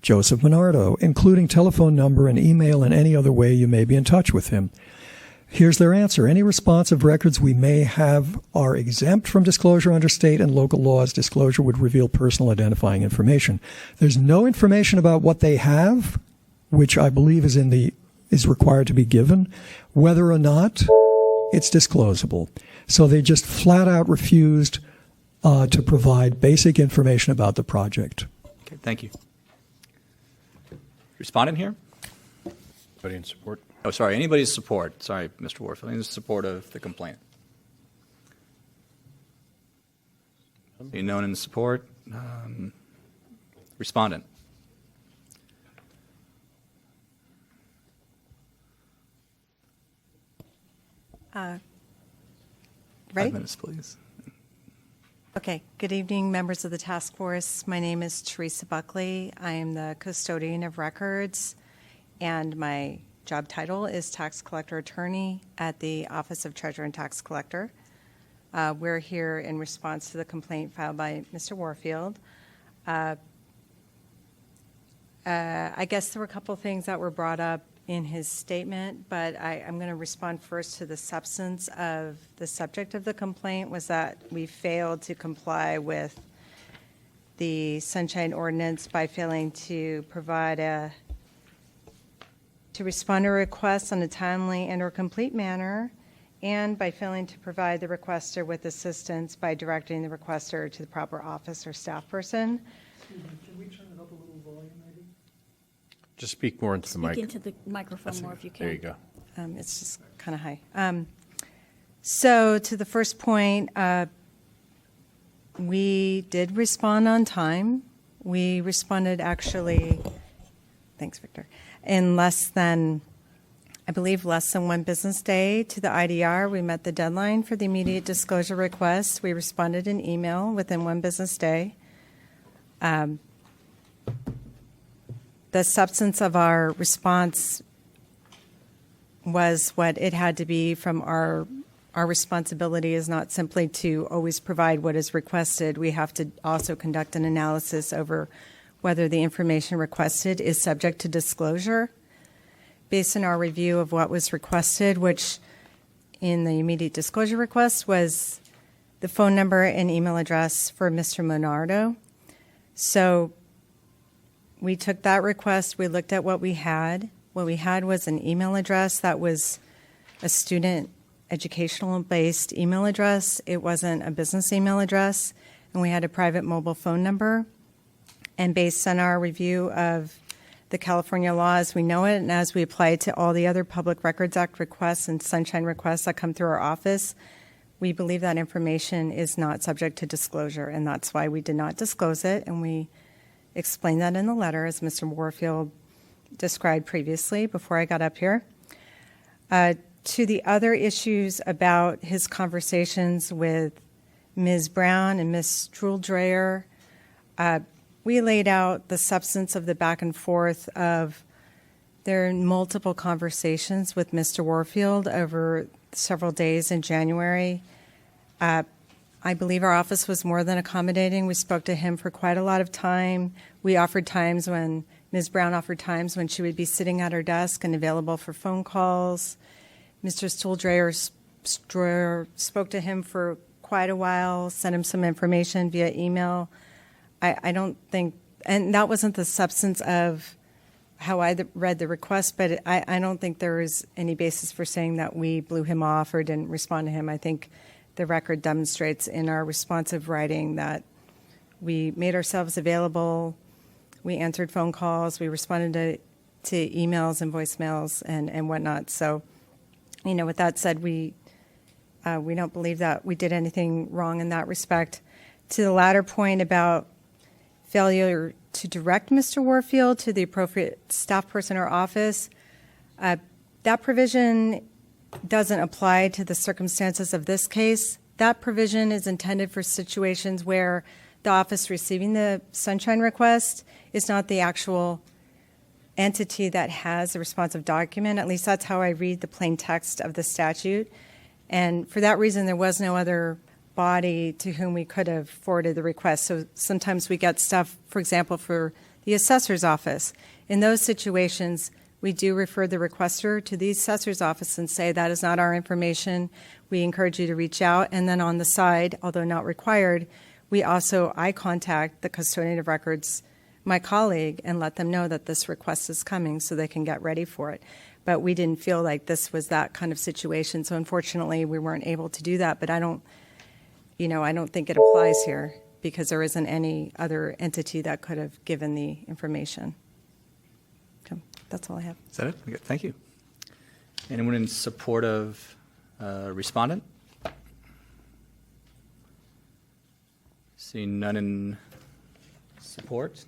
Joseph Minardo, including telephone number and email and any other way you may be in touch with him. Here's their answer. Any responsive records we may have are exempt from disclosure under state and local laws. Disclosure would reveal personal identifying information. There's no information about what they have, which I believe is required to be given, whether or not it's disclosable. So they just flat out refused to provide basic information about the project. Okay, thank you. Respondent here? Anybody in support? Oh, sorry, anybody's support. Sorry, Mr. Warfield, anybody's support of the complaint? Seeing no one in support. Respondent? Ready? 5 minutes, please. Okay. Good evening, members of the task force. My name is Teresa Buckley. I am the custodian of records, and my job title is tax collector attorney at the Office of Treasurer and Tax Collector. We're here in response to the complaint filed by Mr. Warfield. I guess there were a couple things that were brought up in his statement, but I'm going to respond first to the substance of the subject of the complaint, was that we failed to comply with the Sunshine Ordinance by failing to provide to respond to requests on a timely and or complete manner, and by failing to provide the requester with assistance by directing the requester to the proper office or staff person. Can we turn it up a little volume, maybe? Just speak more into the mic. Speak into the microphone more if you can. There you go. It's just kind of high. So to the first point, we did respond on time. We responded actually, thanks, Victor, in less than 1 business day to the IDR. We met the deadline for the immediate disclosure request. We responded in email within 1 business day. the substance of our response was what it had to be. From our responsibility is not simply to always provide what is requested. We have to also conduct an analysis over whether the information requested is subject to disclosure. Based on our review of what was requested, which in the immediate disclosure request was the phone number and email address for Mr. Monardo. So we took that request, we looked at what we had. What we had was an email address that was a student educational-based email address. It wasn't a business email address, and we had a private mobile phone number. And based on our review of the California law as we know it, and as we apply it to all the other Public Records Act requests and sunshine requests that come through our office, we believe that information is not subject to disclosure, and that's why we did not disclose it. And we explained that in the letter, as Mr. Warfield described previously before I got up here. To the other issues about his conversations with Ms. Brown and Ms. Struldreher, we laid out the substance of the back and forth of their multiple conversations with Mr. Warfield over several days in January. I believe our office was more than accommodating. We spoke to him for quite a lot of time. We offered times when Ms. Brown offered times when she would be sitting at her desk and available for phone calls. Mr. Struldreher spoke to him for quite a while, sent him some information via email. I don't think, and that wasn't the substance of how I read the request, but I don't think there is any basis for saying that we blew him off or didn't respond to him. I think the record demonstrates in our responsive writing that we made ourselves available, we answered phone calls, we responded to emails and voicemails and whatnot. So, with that said, we don't believe that we did anything wrong in that respect. To the latter point about failure to direct Mr. Warfield to the appropriate staff person or office, that provision doesn't apply to the circumstances of this case. That provision is intended for situations where the office receiving the sunshine request is not the actual entity that has the responsive document. At least that's how I read the plain text of the statute. And for that reason, there was no other body to whom we could have forwarded the request. So sometimes we get stuff, for example, for the assessor's office. In those situations, we do refer the requester to the assessor's office and say, that is not our information. We encourage you to reach out. And then on the side, although not required, I contact the custodian of records, my colleague, and let them know that this request is coming so they can get ready for it. But we didn't feel like this was that kind of situation. So unfortunately, we weren't able to do that. But I don't think it applies here because there isn't any other entity that could have given the information. Okay, that's all I have. Is that it? Okay, thank you. Anyone in support of respondent? Seeing none in support.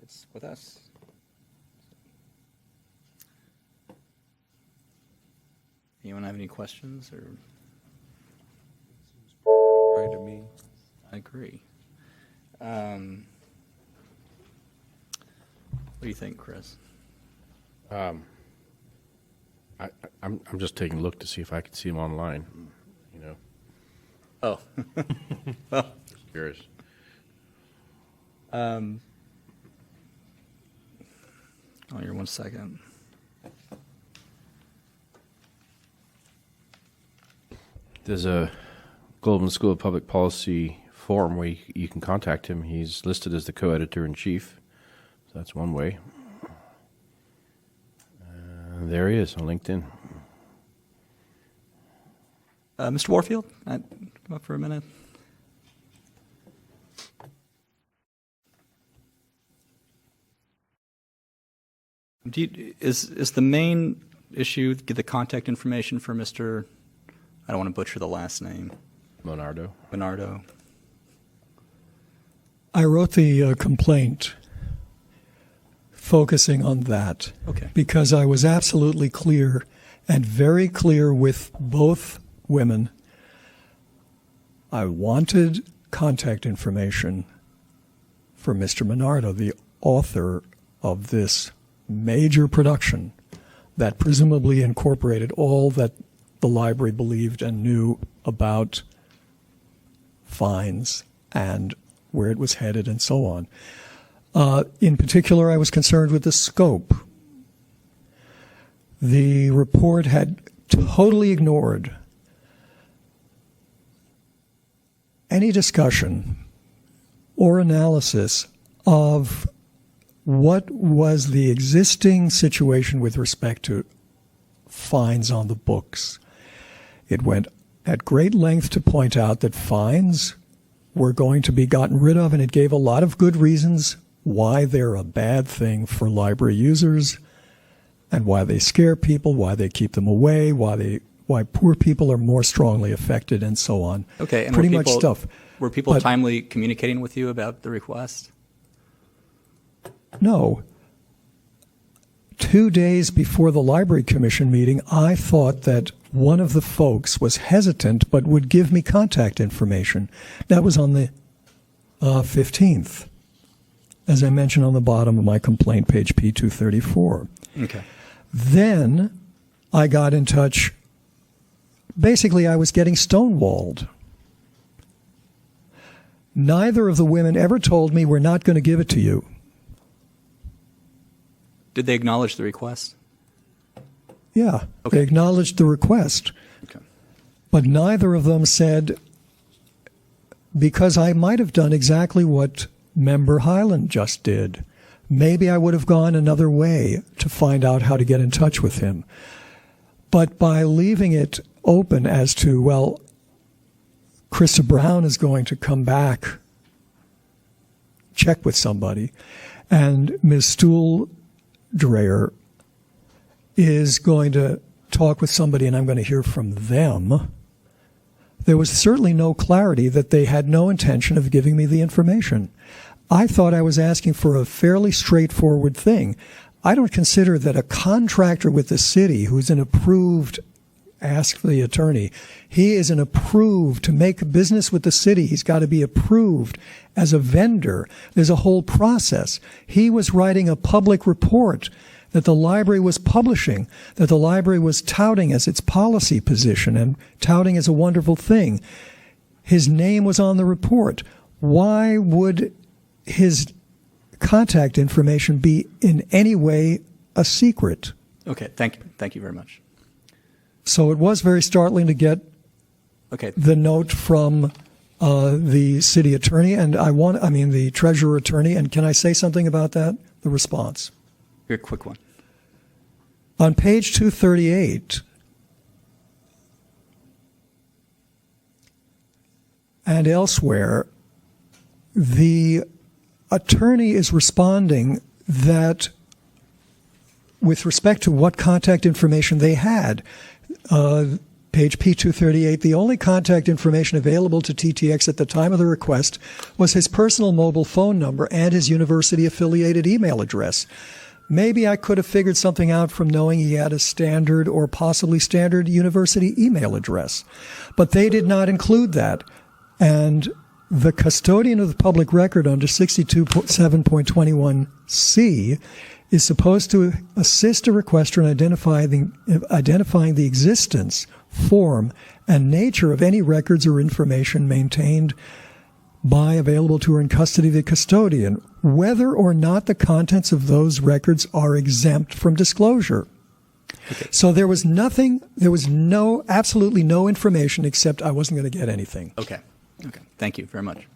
It's with us. Anyone have any questions or? Right to me. I agree. What do you think, Chris? I'm just taking a look to see if I can see him online. Oh. Well. Just curious. Here, 1 second. There's a Goldman School of Public Policy forum where you can contact him. He's listed as the co-editor-in-chief. So that's one way. There he is on LinkedIn. Mr. Warfield, come up for a minute. Is the main issue get the contact information for Mr. I don't want to butcher the last name. Monardo. I wrote the complaint focusing on that. Okay. Because I was absolutely clear and very clear with both women. I wanted contact information for Mr. Monardo. The author of this major production that presumably incorporated all that the library believed and knew about fines and where it was headed and so on. In particular, I was concerned with the scope. The report had totally ignored any discussion or analysis of what was the existing situation with respect to fines on the books. It went at great length to point out that fines were going to be gotten rid of, and it gave a lot of good reasons why they're a bad thing for library users and why they scare people, why they keep them away, why poor people are more strongly affected, and so on. Okay, and pretty much stuff. Were people But- timely communicating with you about the request? No. 2 days before the Library Commission meeting, I thought that one of the folks was hesitant but would give me contact information. That was on the 15th, as I mentioned on the bottom of my complaint, page P234. Okay. Then I got in touch. Basically, I was getting stonewalled. Neither of the women ever told me, we're not going to give it to you. Did they acknowledge the request? Yeah, Okay. they acknowledged the request. Okay. But neither of them said, because I might have done exactly what Member Highland just did. Maybe I would have gone another way to find out how to get in touch with him. But by leaving it open as to, well, Krista Brown is going to come back, check with somebody, and Ms. Stuhl-Dreher is going to talk with somebody and I'm going to hear from them, there was certainly no clarity that they had no intention of giving me the information. I thought I was asking for a fairly straightforward thing. I don't consider that a contractor with the city who's an approved, ask the attorney, he is an approved to make business with the city. He's got to be approved as a vendor. There's a whole process. He was writing a public report that the library was publishing, that the library was touting as its policy position and touting as a wonderful thing. His name was on the report. Why would his contact information be in any way a secret? Okay, thank you very much. So it was very startling to get Okay, the note from the city attorney, and the treasurer attorney. And can I say something about that? The response. here, quick one. On page 238, and elsewhere, the attorney is responding that with respect to what contact information they had, page P238, the only contact information available to TTX at the time of the request was his personal mobile phone number and his university-affiliated email address. Maybe I could have figured something out from knowing he had a standard or possibly standard university email address. But they did not include that. And the custodian of the public record under 62.7.21c is supposed to assist a requester in identifying the existence, form, and nature of any records or information maintained by, available to, or in custody of the custodian, whether or not the contents of those records are exempt from disclosure. Okay. So there was absolutely no information except I wasn't going to get anything. Okay, thank you very much.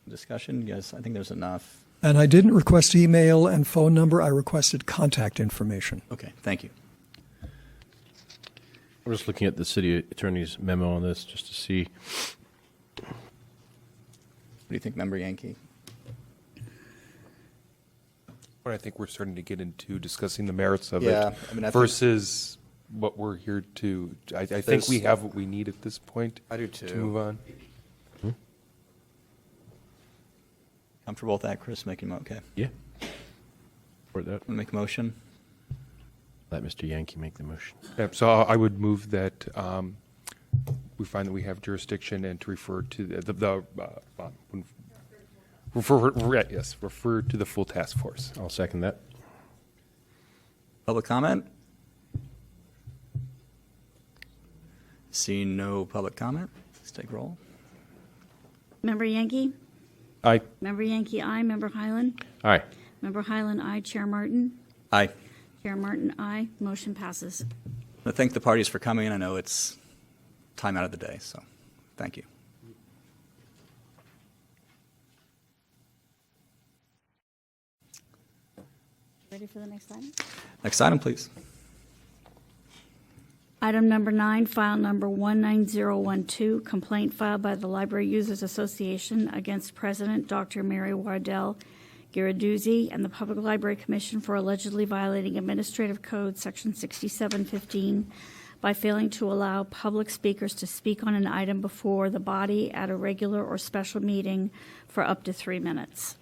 Discussion? Yes, I think there's enough. And I didn't request email and phone number. I requested contact information. Okay, thank you. We're just looking at the city attorney's memo on this just to see. What do you think, Member Yankee? Well, I think we're starting to get into discussing the merits of Yeah, it I mean, I think- versus what we're here to. I think we have what we need at this point. I do To too. move on. Comfortable with that, Chris? Okay. Yeah. Or that. Want to make a motion? Let Mr. Yankee make the motion. Yep, so I would move that we find that we have jurisdiction and to refer to refer to the full task force. I'll second that. Public comment? Seeing no public comment, let's take roll. Member Yankee? Aye. Member Yankee, aye. Member Highland? Aye. Member Highland, aye. Chair Martin? Aye. Chair Martin, aye. Motion passes. I thank the parties for coming. I know it's time out of the day, so thank you. Ready for the next item? Next item, please. Item number 9, file number 19012, complaint filed by the Library Users Association against President Dr. Mary Wardell Giraduzzi and the Public Library Commission for allegedly violating Administrative Code Section 6715 by failing to allow public speakers to speak on an item before the body at a regular or special meeting for up to 3 minutes.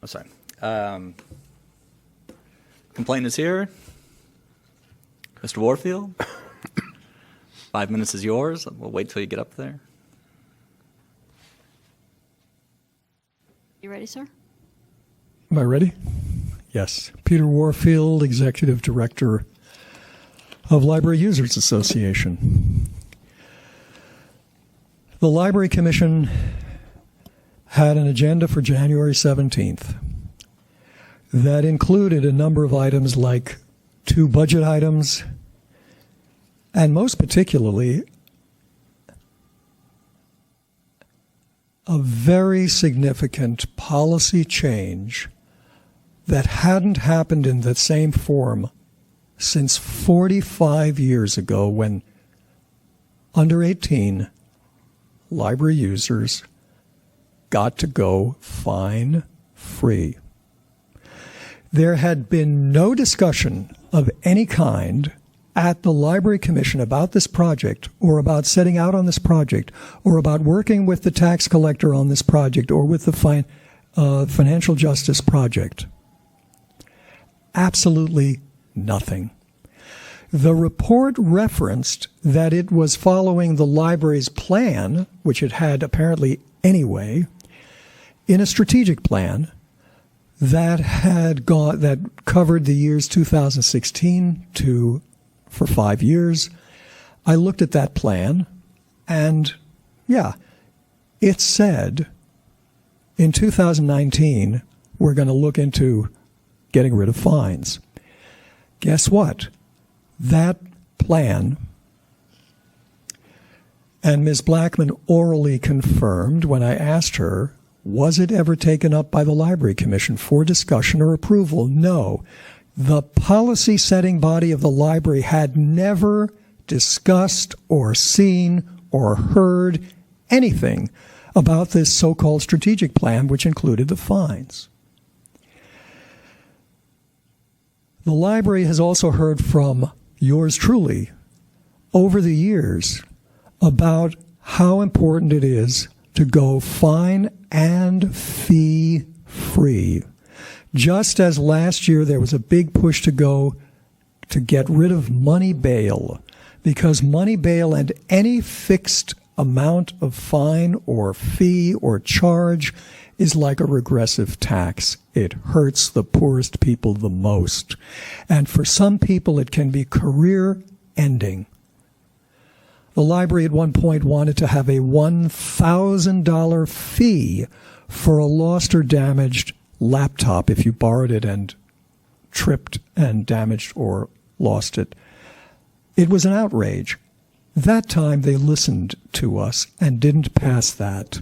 Oh, sorry. Complaint is here. Mr. Warfield, 5 minutes is yours. We'll wait till you get up there. You ready, sir? Am I ready? Yes. Peter Warfield, Executive Director of Library Users Association. The Library Commission had an agenda for January 17th that included a number of items like 2 budget items, and most particularly, a very significant policy change that hadn't happened in the same form since 45 years ago, when under 18 library users got to go fine-free. There had been no discussion of any kind at the Library Commission about this project, or about setting out on this project, or about working with the tax collector on this project, or with the financial justice project. Absolutely nothing. The report referenced that it was following the library's plan, which it had apparently anyway, in a strategic plan that covered the years 2016 for 5 years. I looked at that plan, and yeah, it said in 2019 we're going to look into getting rid of fines. Guess what? That plan, and Ms. Blackman orally confirmed when I asked her, was it ever taken up by the Library Commission for discussion or approval? No. The policy-setting body of the library had never discussed or seen or heard anything about this so-called strategic plan, which included the fines. The library has also heard from yours truly over the years about how important it is to go fine and fee free. Just as last year there was a big push to get rid of money bail, because money bail and any fixed amount of fine or fee or charge is like a regressive tax. It hurts the poorest people the most. And for some people it can be career ending. The library at one point wanted to have a $1,000 fee for a lost or damaged laptop if you borrowed it and tripped and damaged or lost it. It was an outrage. That time they listened to us and didn't pass that.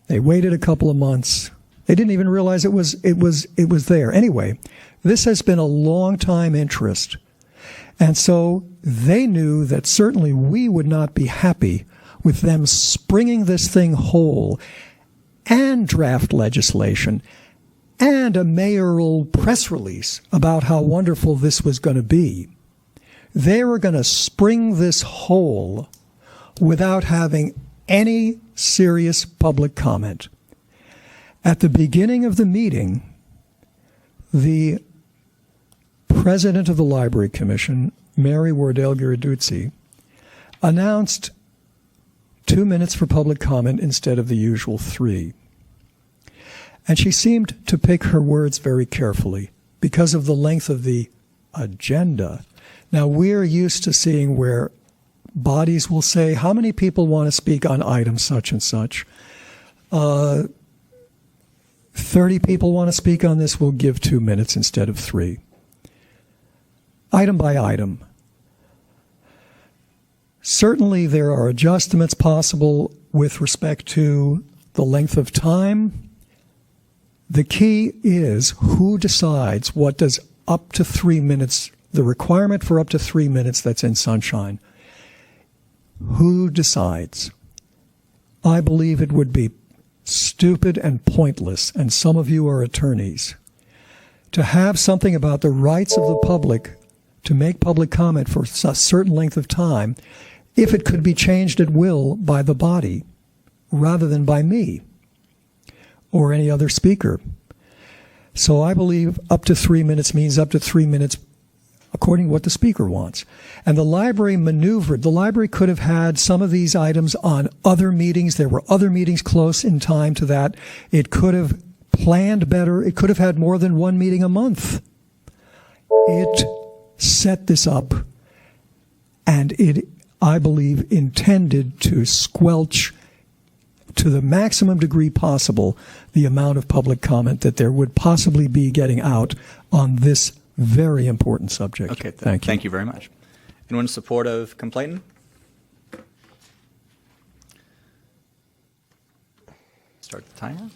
They waited a couple of months. They didn't even realize it was there. Anyway, this has been a long time interest. And so they knew that certainly we would not be happy with them springing this thing whole, and draft legislation, and a mayoral press release about how wonderful this was going to be. They were going to spring this whole without having any serious public comment. At the beginning of the meeting, the president of the Library Commission, Mary Wardell Giraduzzi, announced 2 minutes for public comment instead of the usual 3. And she seemed to pick her words very carefully because of the length of the agenda. Now, we're used to seeing where bodies will say, how many people want to speak on item such and such? 30 people want to speak on this, we'll give 2 minutes instead of 3. Item by item. Certainly there are adjustments possible with respect to the length of time. The key is who decides what does up to 3 minutes, the requirement for up to 3 minutes that's in Sunshine. Who decides? I believe it would be stupid and pointless, and some of you are attorneys, to have something about the rights of the public to make public comment for a certain length of time if it could be changed at will by the body rather than by me or any other speaker. So I believe up to 3 minutes means up to 3 minutes according to what the speaker wants. And the library maneuvered. The library could have had some of these items on other meetings. There were other meetings close in time to that. It could have planned better. It could have had more than one meeting a month. It set this up, and it, I believe, intended to squelch to the maximum degree possible the amount of public comment that there would possibly be getting out on this very important subject. Okay, thank you. Thank you very much. Anyone in support of complainant? Start the timer.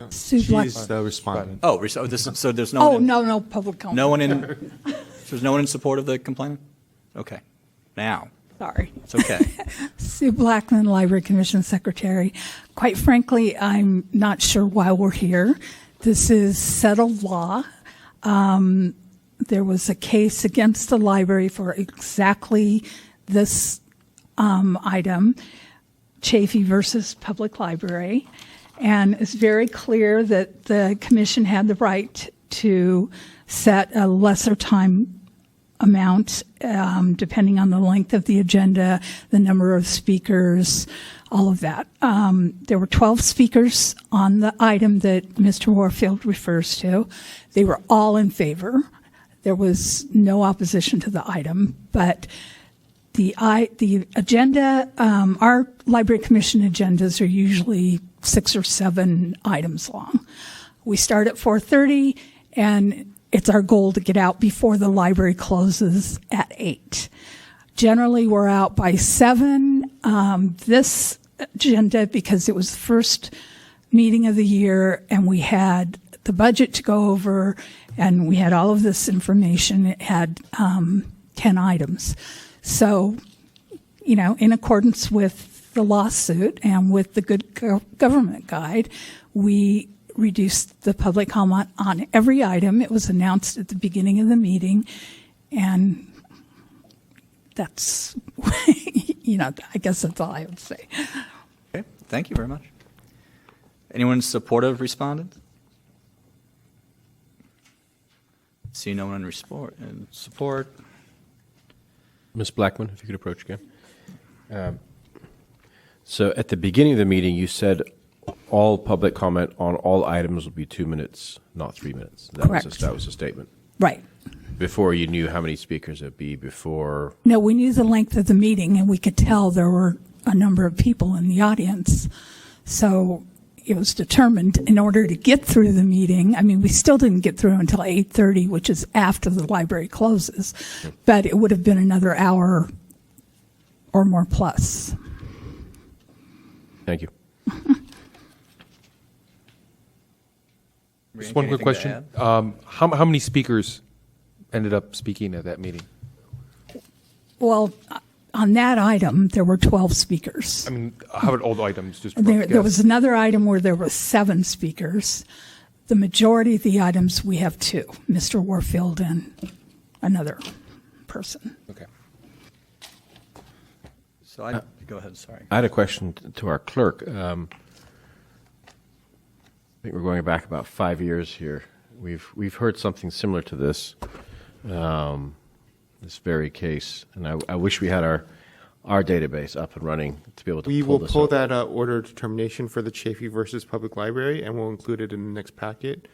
Sue Black. She's the respondent. Oh, so there's no. Oh, one in, no, public comment. No one in. So there's no one in support of the complainant. Okay, now Sorry. it's okay. Sue Blackman, Library Commission Secretary. Quite frankly, I'm not sure why we're here. This is settled law. There was a case against the library for exactly this item, Chafee versus Public Library. And it's very clear that the commission had the right to set a lesser time amount, depending on the length of the agenda, the number of speakers, all of that. There were 12 speakers on the item that Mr. Warfield refers to. They were all in favor. There was no opposition to the item, but the agenda, our Library Commission agendas are usually 6 or 7 items long. We start at 4:30, and it's our goal to get out before the library closes at 8. Generally, we're out by 7. This agenda, because it was the first meeting of the year, and we had the budget to go over, and we had all of this information. It had 10 items. So, in accordance with the lawsuit and with the Good Government Guide, we reduced the public comment on every item. It was announced at the beginning of the meeting, and that's, I guess that's all I would say. Okay, thank you very much. Anyone in support of respondent? See no one in support. Ms. Blackman, if you could approach again. So at the beginning of the meeting, you said all public comment on all items will be 2 minutes, not 3 minutes. Correct. That was a statement. Right. Before you knew how many speakers it'd be, before... No, we knew the length of the meeting, and we could tell there were a number of people in the audience. So it was determined in order to get through the meeting. I mean, we still didn't get through until 8:30, which is after the library closes, but it would have been another hour or more plus. Thank you. Just one quick question. How many speakers ended up speaking at that meeting? Well, on that item, there were 12 speakers. I mean, how about old items? Just There was another item where there were 7 speakers. The majority of the items, we have 2, Mr. Warfield and another person. Okay. So go ahead, sorry. I had a question to our clerk. I think we're going back about 5 years here. We've heard something similar to this, this very case, and I wish we had our database up and running to be able to We pull will this pull up. that order of determination for the Chafee versus Public Library, and we'll include it in the next packet.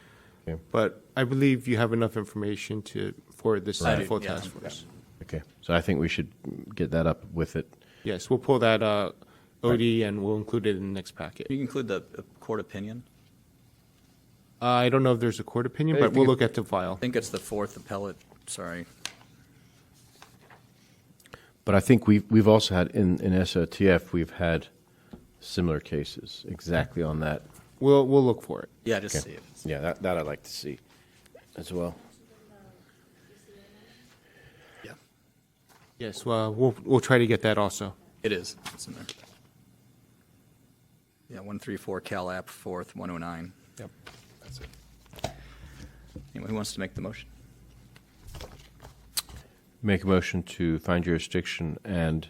Okay. But I believe you have enough information to forward this to I the do, full yeah. task force. Okay, so I think we should get that up with it. Yes, we'll pull that OD and we'll include it in the next packet. You can include the court opinion. I don't know if there's a court opinion, I but think we'll it- look at the file. I think it's the fourth appellate, sorry. But I think we've also had, in SOTF, we've had similar cases exactly on that. We'll look for it. Yeah, just Okay. see it. Yeah, that I'd like to see as well. Yeah, Yes, well, we'll try to get that also. it is. It's in there. Yeah, 134 Cal App, 4th, 109. Yep, that's it. Anyone who wants to make the motion? Make a motion to find jurisdiction and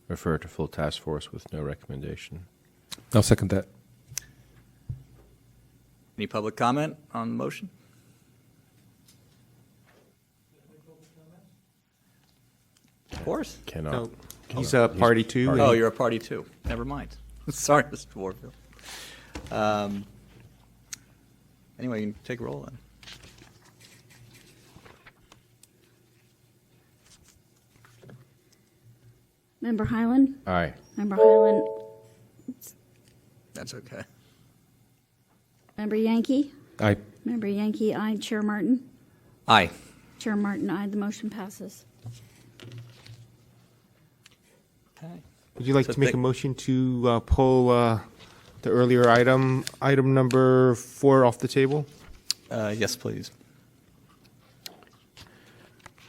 refer to full task force with no recommendation. I'll second that. Any public comment on the motion? Of course. Cannot. No, he's a party too. party. and- Oh, you're a party too. Never mind. Sorry, Mr. Warfield. Anyway, you can take a roll then. Member Highland? Aye. Member Highland? That's okay. Member Yankee? Aye. Member Yankee, aye. Chair Martin? Aye. Chair Martin, aye. The motion passes. Okay. Would you like So to make think- a motion to pull the earlier item number 4 off the table? Yes, please.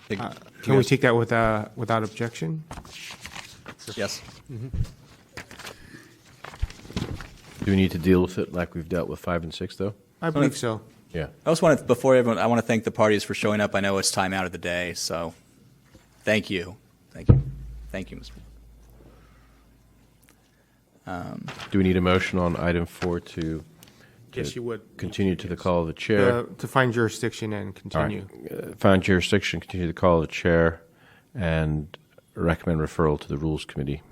Can we take that without objection? Yes. Do we need to deal with it like we've dealt with 5 and 6, though? I believe so. Yeah. I just want to, before everyone, I want to thank the parties for showing up. I know it's time out of the day, so thank you. Thank you. Thank you, Mr. Do we need a motion on item 4 to Yes, you would. continue to the call of the chair? To find jurisdiction and All right. continue. Find jurisdiction, continue the call of the chair, and recommend referral to the Rules Committee.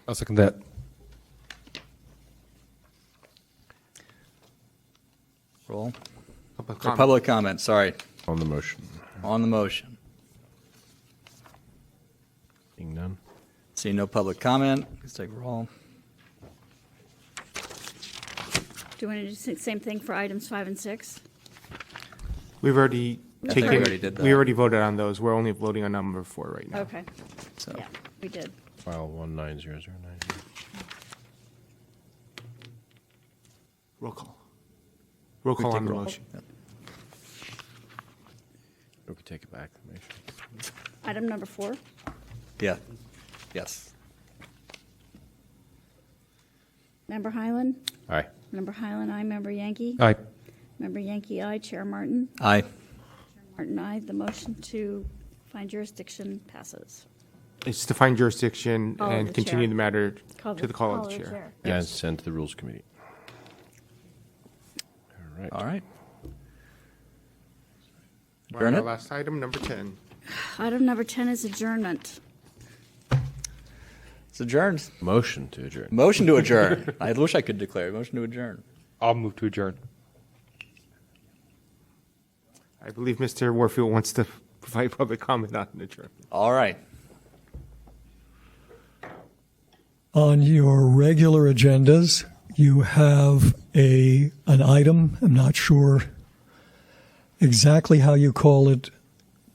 I'll second that. Roll. Public Or comment. public comment, sorry, On the motion. on the motion. Seeing none. Seeing no public comment, let's take a roll. Do you want to do the same thing for items 5 and 6? We've already I think taken. we already did that. We already voted on those. We're only voting on number 4 right now. Okay. So, Yeah, we did. File 19009. Roll call. Roll we call take on a the roll. motion. Yep. We could take it back. The motion. Item number 4? Yeah, yes. Member Highland? Aye. Member Highland, aye. Member Yankee? Aye. Member Yankee, aye. Chair Martin? Aye. Martin, aye. The motion to find jurisdiction passes. It's to find jurisdiction Call of and the continue chair. the matter to the call of the chair. And send to the Rules Committee. All right. All right. We're Adjourn on our it? last item, number 10. Item number 10 is adjournment. It's adjourned. Motion to adjourn. Motion to adjourn. I wish I could declare. Motion to adjourn. I'll move to adjourn. I believe Mr. Warfield wants to provide public comment on the adjournment. All right. On your regular agendas, you have an item. I'm not sure exactly how you call it,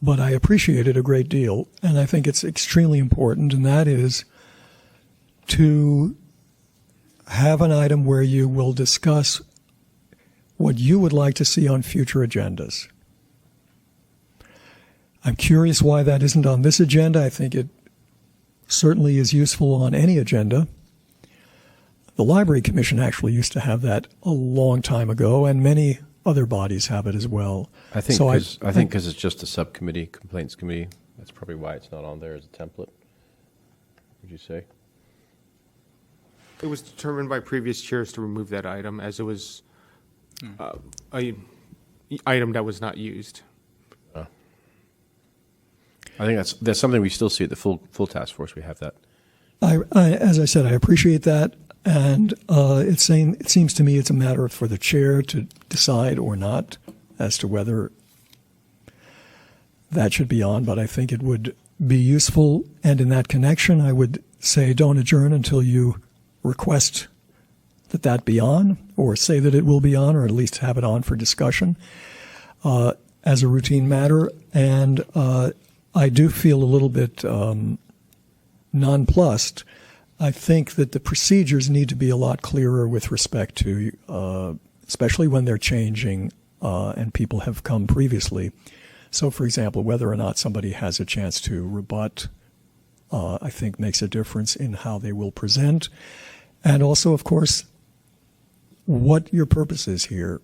but I appreciate it a great deal, and I think it's extremely important, and that is to have an item where you will discuss what you would like to see on future agendas. I'm curious why that isn't on this agenda. I think it certainly is useful on any agenda. The Library Commission actually used to have that a long time ago, and many other bodies have it as well. I think So because it's just a subcommittee, complaints committee. That's probably why it's not on there as a template. Would you say? It was determined by previous chairs to remove that item as it was a item that was not used. I think that's something we still see at the full task force. We have that. As I said, I appreciate that, and it seems to me it's a matter for the chair to decide or not as to whether that should be on, but I think it would be useful, and in that connection, I would say don't adjourn until you request that be on, or say that it will be on, or at least have it on for discussion as a routine matter. And I do feel a little bit nonplussed. I think that the procedures need to be a lot clearer with respect to, especially when they're changing and people have come previously. So, for example, whether or not somebody has a chance to rebut, I think makes a difference in how they will present. And also, of course, what your purpose is here.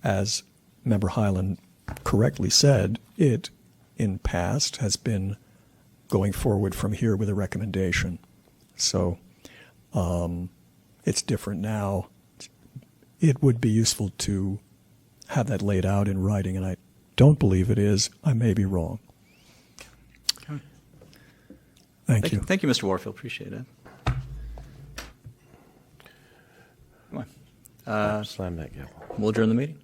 As Member Highland correctly said, it in past has been going forward from here with a recommendation. So it's different now. It would be useful to have that laid out in writing, and I don't believe it is. I may be wrong. Okay. Thank you. Thank you, Mr. Warfield. Appreciate it. Come on. Slam that gavel. We'll adjourn the meeting.